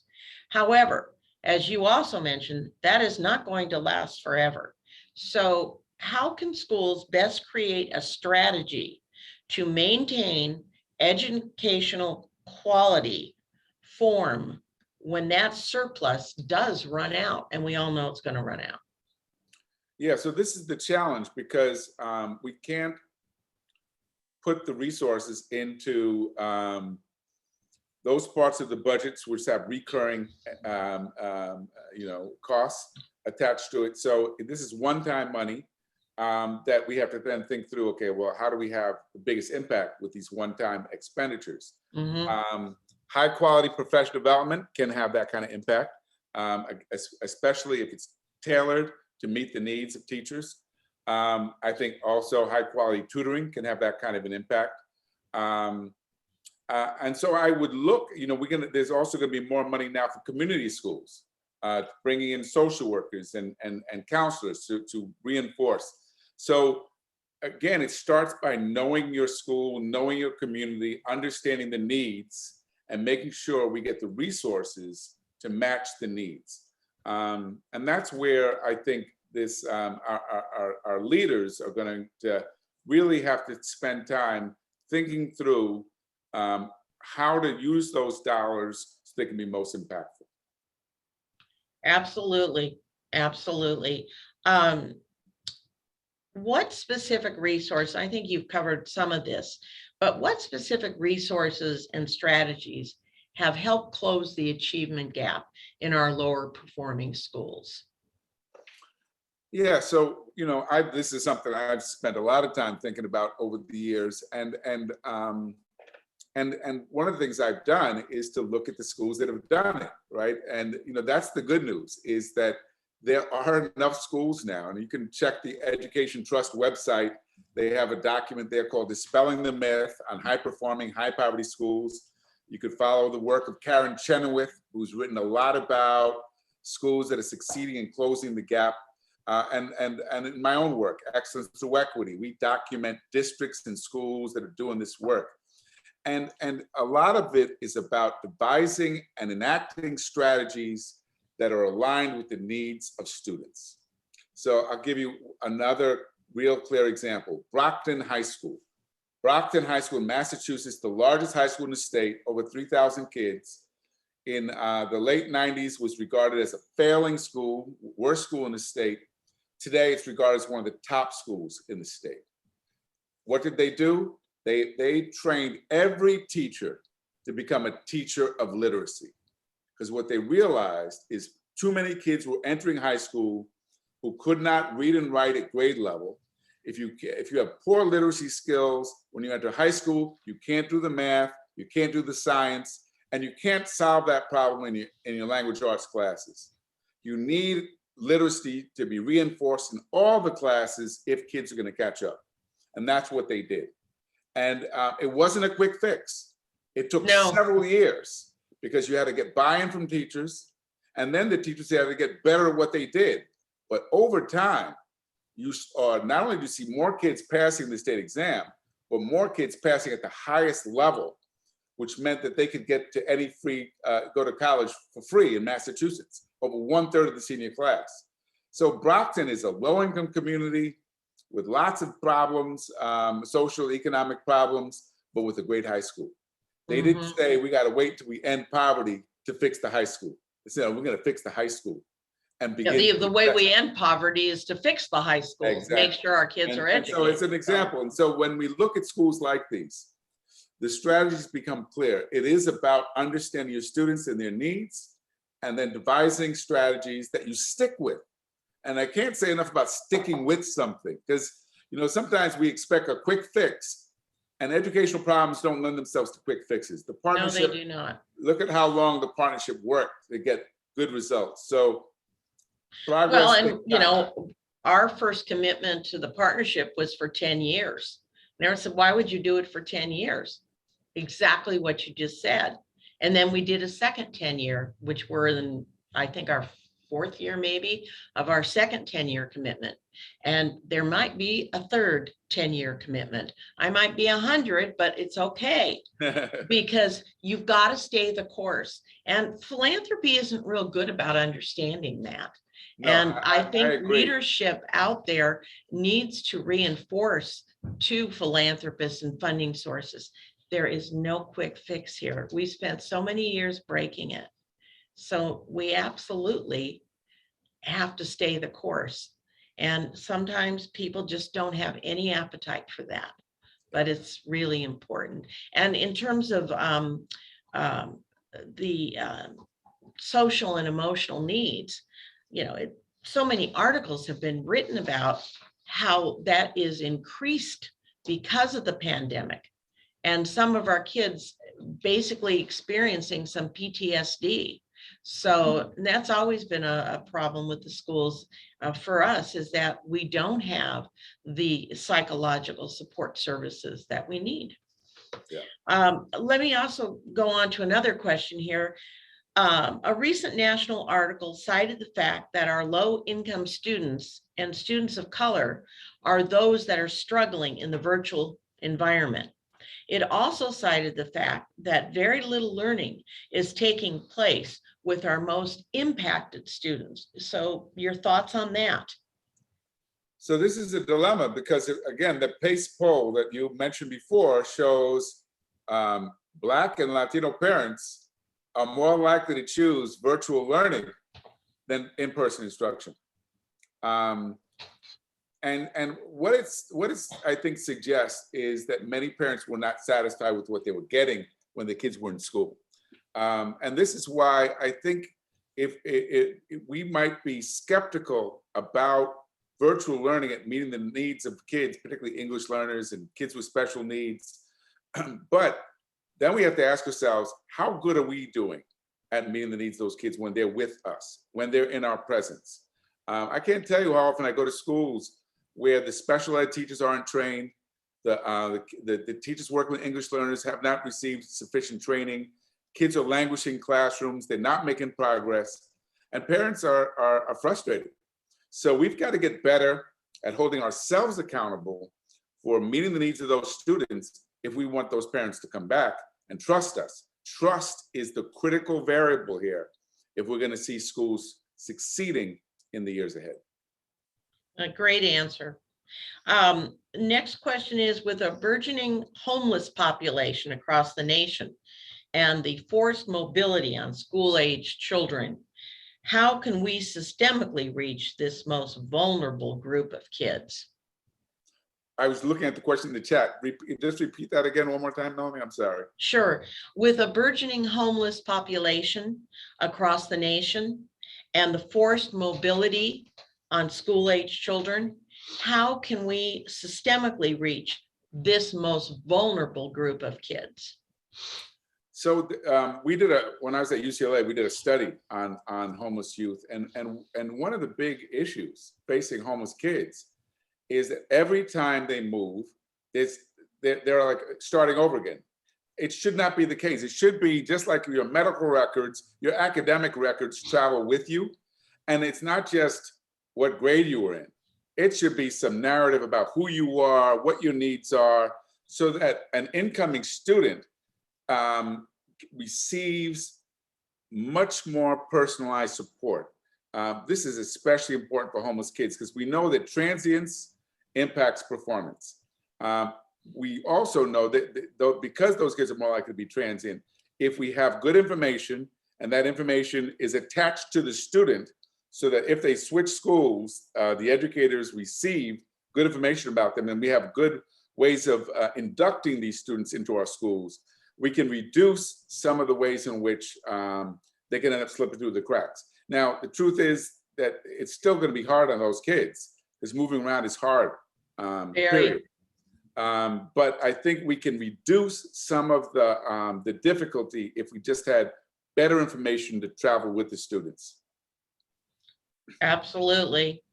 However, as you also mentioned, that is not going to last forever. So how can schools best create a strategy to maintain educational quality form when that surplus does run out? And we all know it's going to run out. Yeah, so this is the challenge, because we can't put the resources into those parts of the budgets which have recurring costs attached to it. So this is one-time money that we have to then think through, okay, well, how do we have the biggest impact with these one-time expenditures? Mm-hmm. High quality professional development can have that kind of impact, especially if it's tailored to meet the needs of teachers. I think also high quality tutoring can have that kind of an impact. And so I would look, there's also going to be more money now for community schools, bringing in social workers and counselors to reinforce. So again, it starts by knowing your school, knowing your community, understanding the needs, and making sure we get the resources to match the needs. And that's where I think this our leaders are going to really have to spend time thinking through how to use those dollars so they can be most impactful. Absolutely, absolutely. What specific resource, I think you've covered some of this, but what specific resources and strategies have helped close the achievement gap in our lower performing schools? Yeah, so this is something I've spent a lot of time thinking about over the years, and one of the things I've done is to look at the schools that have done it, right? And that's the good news, is that there are enough schools now, and you can check the Education Trust website. They have a document there called Dispelling the Myth on High Performing, High Poverty Schools. You could follow the work of Karen Chenoweth, who's written a lot about schools that are succeeding in closing the gap. And in my own work, Excellence Through Equity, we document districts and schools that are doing this work. And a lot of it is about devising and enacting strategies that are aligned with the needs of students. So I'll give you another real clear example. Brockton High School. Brockton High School in Massachusetts, the largest high school in the state, over 3,000 kids. In the late 90s was regarded as a failing school, worst school in the state. Today, it's regarded as one of the top schools in the state. What did they do? They trained every teacher to become a teacher of literacy. Because what they realized is too many kids were entering high school who could not read and write at grade level. If you have poor literacy skills, when you enter high school, you can't do the math, you can't do the science, and you can't solve that problem in your language arts classes. You need literacy to be reinforced in all the classes if kids are going to catch up. And that's what they did. And it wasn't a quick fix. It took several years, because you had to get buy-in from teachers, and then the teachers had to get better at what they did. But over time, not only do you see more kids passing the state exam, but more kids passing at the highest level, which meant that they could get to any go to college for free in Massachusetts, over 1/3 of the senior class. So Brockton is a low-income community with lots of problems, social, economic problems, but with a great high school. They didn't say, we got to wait till we end poverty to fix the high school. They said, we're going to fix the high school and begin. The way we end poverty is to fix the high schools, exactly. Make sure our kids are educated. So it's an example. And so when we look at schools like these, the strategies become clear. It is about understanding your students and their needs, and then devising strategies that you stick with. I can't say enough about sticking with something, because sometimes we expect a quick fix, and educational problems don't lend themselves to quick fixes. The No, partnership, they do not. look at how long the partnership worked to get good results. So progress. Well, and takes time. our first commitment to the partnership was for 10 years. And everyone said, why would you do it for 10 years? Exactly what you just said. And then we did a second 10-year, which we're in, I think, our 4th year maybe of our second 10-year commitment. And there might be a third 10-year commitment. I might be 100, but it's okay, because you've got to stay the course. And philanthropy isn't real good about understanding that. No, And I think agree. leadership out there needs to reinforce to philanthropists and funding sources, there is no quick fix here. We spent so many years breaking it. So we absolutely have to stay the course. And sometimes people just don't have any appetite for that, but it's really important. And in terms of the social and emotional needs, so many articles have been written about how that is increased because of the pandemic. And some of our kids basically experiencing some PTSD. So that's always been a problem with the schools for us, is that we don't have the psychological support services that we need. Yeah. Let me also go on to another question here. A recent national article cited the fact that our low-income students and students of color are those that are struggling in the virtual environment. It also cited the fact that very little learning is taking place with our most impacted students. So your thoughts on that? So this is a dilemma, because again, the PACE poll that you mentioned before shows Black and Latino parents are more likely to choose virtual learning than in-person instruction. And what it's I think suggests is that many parents were not satisfied with what they were getting when the kids were in school. And this is why I think if we might be skeptical about virtual learning at meeting the needs of kids, particularly English learners and kids with special needs. But then we have to ask ourselves, how good are we doing at meeting the needs of those kids when they're with us, when they're in our presence? I can't tell you how often I go to schools where the special ed teachers aren't trained, the teachers working with English learners have not received sufficient training, kids are languishing in classrooms, they're not making progress, and parents are frustrated. So we've got to get better at holding ourselves accountable for meeting the needs of those students if we want those parents to come back and trust us. Trust is the critical variable here if we're going to see schools succeeding in the years ahead. A great answer. Next question is, with a burgeoning homeless population across the nation and the forced mobility on school-aged children, how can we systemically reach this most vulnerable group of kids? I was looking at the question in the chat. Just repeat that again one more time, Melanie. I'm sorry. Sure. With a burgeoning homeless population across the nation and the forced mobility on school-aged children, how can we systemically reach this most vulnerable group of kids? So we did when I was at UCLA, we did a study on homeless youth, and one of the big issues facing homeless kids is that every time they move, they're like starting over again. It should not be the case. It should be just like your medical records, your academic records travel with you, and it's not just what grade you were in. It should be some narrative about who you are, what your needs are, so that an incoming student receives much more personalized support. This is especially important for homeless kids because we know that transience impacts performance. We also know that because those kids are more likely to be transient, if we have good information and that information is attached to the student so that if they switch schools, the educators receive good information about them and we have good ways of inducting these students into our schools, we can reduce some of the ways in which they can end up slipping through the cracks. Now, the truth is that it's still going to be hard on those kids, because moving around is hard, period. But I think we can reduce some of the difficulty if we just had better information to travel with the students. Absolutely.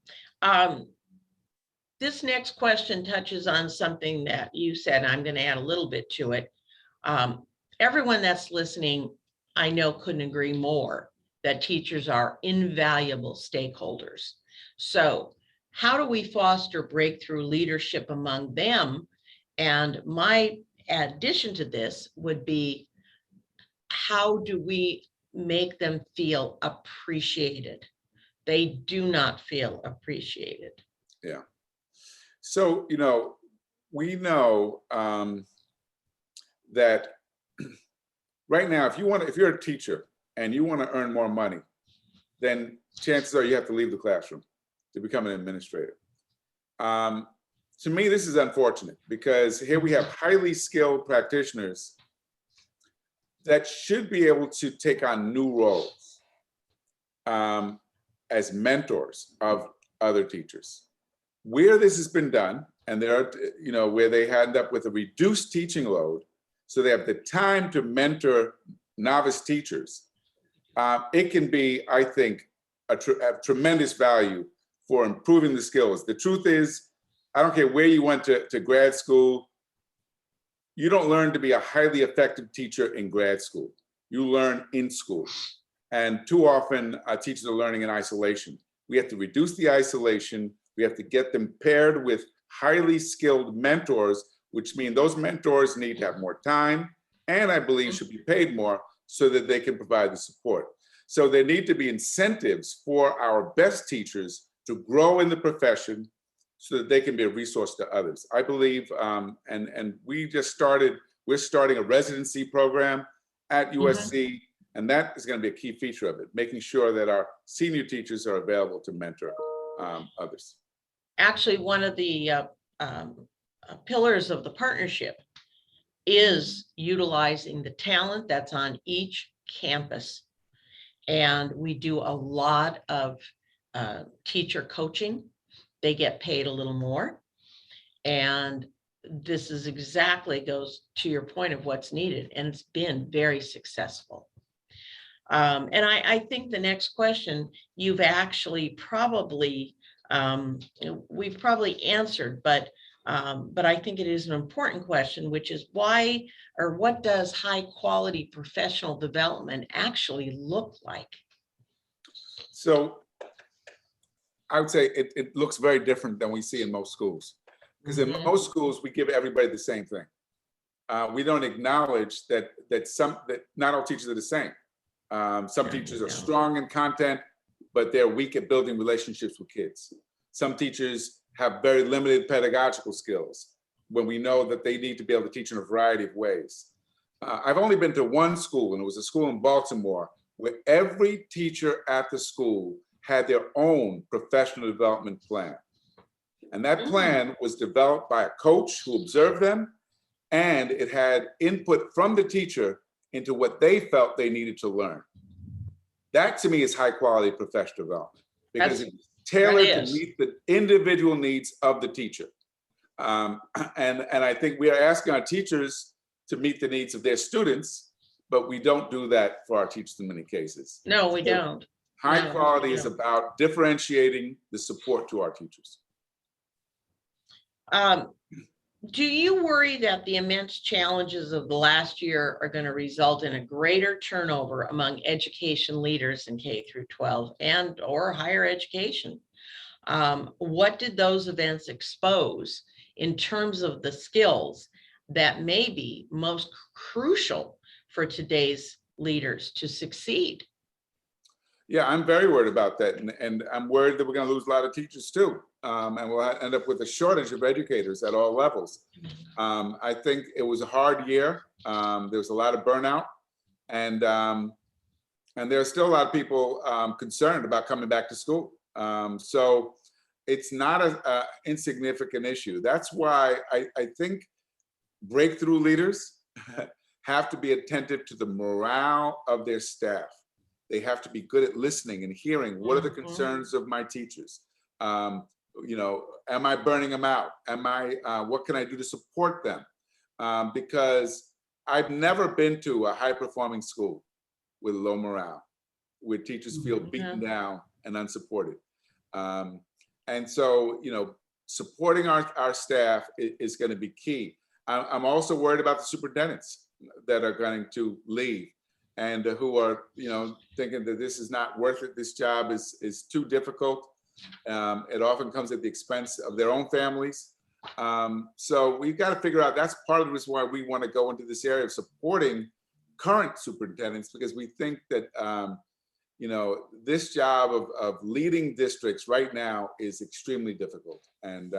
This next question touches on something that you said. I'm going to add a little bit to it. Everyone that's listening, I know, couldn't agree more that teachers are invaluable stakeholders. So how do we foster breakthrough leadership among them? And my addition to this would be, how do we make them feel appreciated? They do not feel appreciated. Yeah. So, you know, we know that right now, if you're a teacher and you want to earn more money, then chances are you have to leave the classroom to become an administrator. To me, this is unfortunate, because here we have highly skilled practitioners that should be able to take on new roles as mentors of other teachers. Where this has been done, and there are, you know, where they end up with a reduced teaching load, so they have the time to mentor novice teachers, it can be, I think, a tremendous value for improving the skills. The truth is, I don't care where you went to grad school, you don't learn to be a highly effective teacher in grad school. You learn in school. And too often, teachers are learning in isolation. We have to reduce the isolation. We have to get them paired with highly skilled mentors, which mean those mentors need to have more time, and I believe should be paid more so that they can provide the support. So there need to be incentives for our best teachers to grow in the profession so that they can be a resource to others. I believe, and we're starting a residency program at USC, and that is going to be a key feature of it, making sure that our senior teachers are available to mentor others. Actually, one of the pillars of the partnership is utilizing the talent that's on each campus. And we do a lot of teacher coaching. They get paid a little more. And this is exactly goes to your point of what's needed. And it's been very successful. And I think the next question you've actually probably, we've probably answered, but I think it is an important question, which is why, or what does high quality professional development actually look like? So I would say it looks very different than we see in most schools. Because in most schools, we give everybody the same thing. We don't acknowledge that not all teachers are the same. Some teachers are strong in content, but they're weak at building relationships with kids. Some teachers have very limited pedagogical skills when we know that they need to be able to teach in a variety of ways. I've only been to one school, and it was a school in Baltimore, where every teacher at the school had their own professional development plan. And that plan was developed by a coach who observed them, and it had input from the teacher into what they felt they needed to learn. That to me is high quality professional development, because it's tailored to meet the individual needs of the teacher. And I think we are asking our teachers to meet the needs of their students, but we don't do that for our teachers in many cases. No, we don't. High quality is about differentiating the support to our teachers. Do you worry that the immense challenges of the last year are going to result in a greater turnover among education leaders in K through 12 and or higher education? What did those events expose in terms of the skills that may be most crucial for today's leaders to succeed? Yeah, I'm very worried about that. And I'm worried that we're going to lose a lot of teachers too. And we'll end up with a shortage of educators at all levels. I think it was a hard year. There was a lot of burnout. And there are still a lot of people concerned about coming back to school. So it's not an insignificant issue. That's why I think breakthrough leaders have to be attentive to the morale of their staff. They have to be good at listening and hearing. What are the concerns of my teachers? You know, am I burning them out? What can I do to support them? Because I've never been to a high-performing school with low morale, where teachers feel beaten down and unsupported. And so, you know, supporting our staff is going to be key. I'm also worried about the superintendents that are going to leave and who are, you know, thinking that this is not worth it. This job is too difficult. It often comes at the expense of their own families. So we've got to figure out, that's part of the reason why we want to go into this area of supporting current superintendents, because we think that, you know, this job of leading districts right now is extremely difficult, and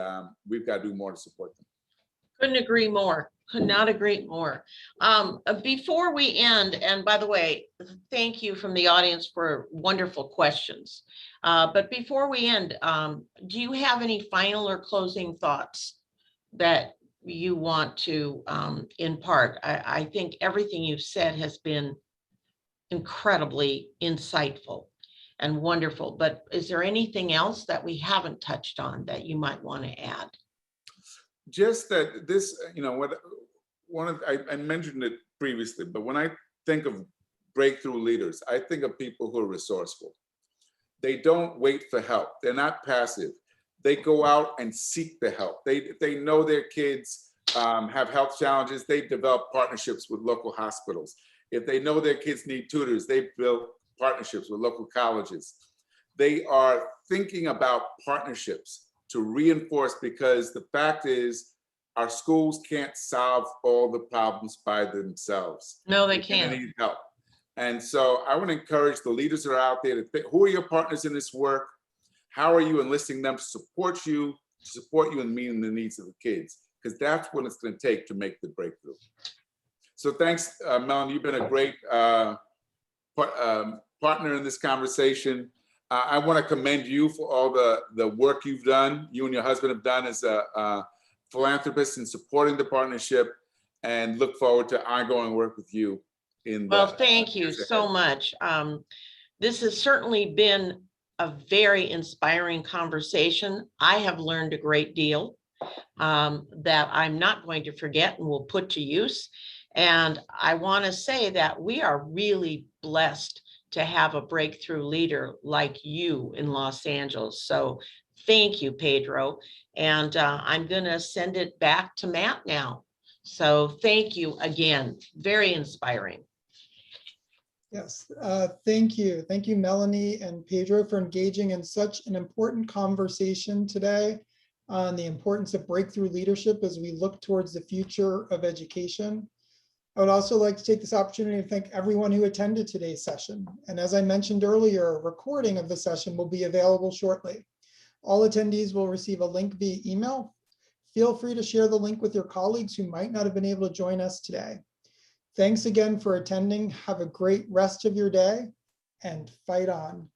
we've got to do more to support them. Couldn't agree more. Could not agree more. Before we end, and by the way, thank you from the audience for wonderful questions. But before we end, do you have any final or closing thoughts that you want to impart? I think everything you've said has been incredibly insightful and wonderful, but is there anything else that we haven't touched on that you might want to add? Just that this, you know, I mentioned it previously, but when I think of breakthrough leaders, I think of people who are resourceful. They don't wait for help. They're not passive. They go out and seek the help. If they know their kids have health challenges, they develop partnerships with local hospitals. If they know their kids need tutors, they build partnerships with local colleges. They are thinking about partnerships to reinforce, because the fact is our schools can't solve all the problems by themselves. No, they can't. They need help. And so I want to encourage the leaders that are out there to think, who are your partners in this work? How are you enlisting them to support you in meeting the needs of the kids? Because that's what it's going to take to make the breakthrough. So thanks, Melanie. You've been a great partner in this conversation. I want to commend you for all the work you've done, you and your husband have done as a philanthropist in supporting the partnership, and look forward to ongoing work with you. Well, thank you so much. This has certainly been a very inspiring conversation. I have learned a great deal that I'm not going to forget and will put to use. And I want to say that we are really blessed to have a breakthrough leader like you in Los Angeles. So thank you, Pedro. And I'm going to send it back to Matt now. So thank you again. Very inspiring. Yes, thank you. Thank you, Melanie and Pedro, for engaging in such an important conversation today on the importance of breakthrough leadership as we look towards the future of education. I would also like to take this opportunity to thank everyone who attended today's session. And as I mentioned earlier, a recording of the session will be available shortly. All attendees will receive a link via email. Feel free to share the link with your colleagues who might not have been able to join us today. Thanks again for attending. Have a great rest of your day and fight on.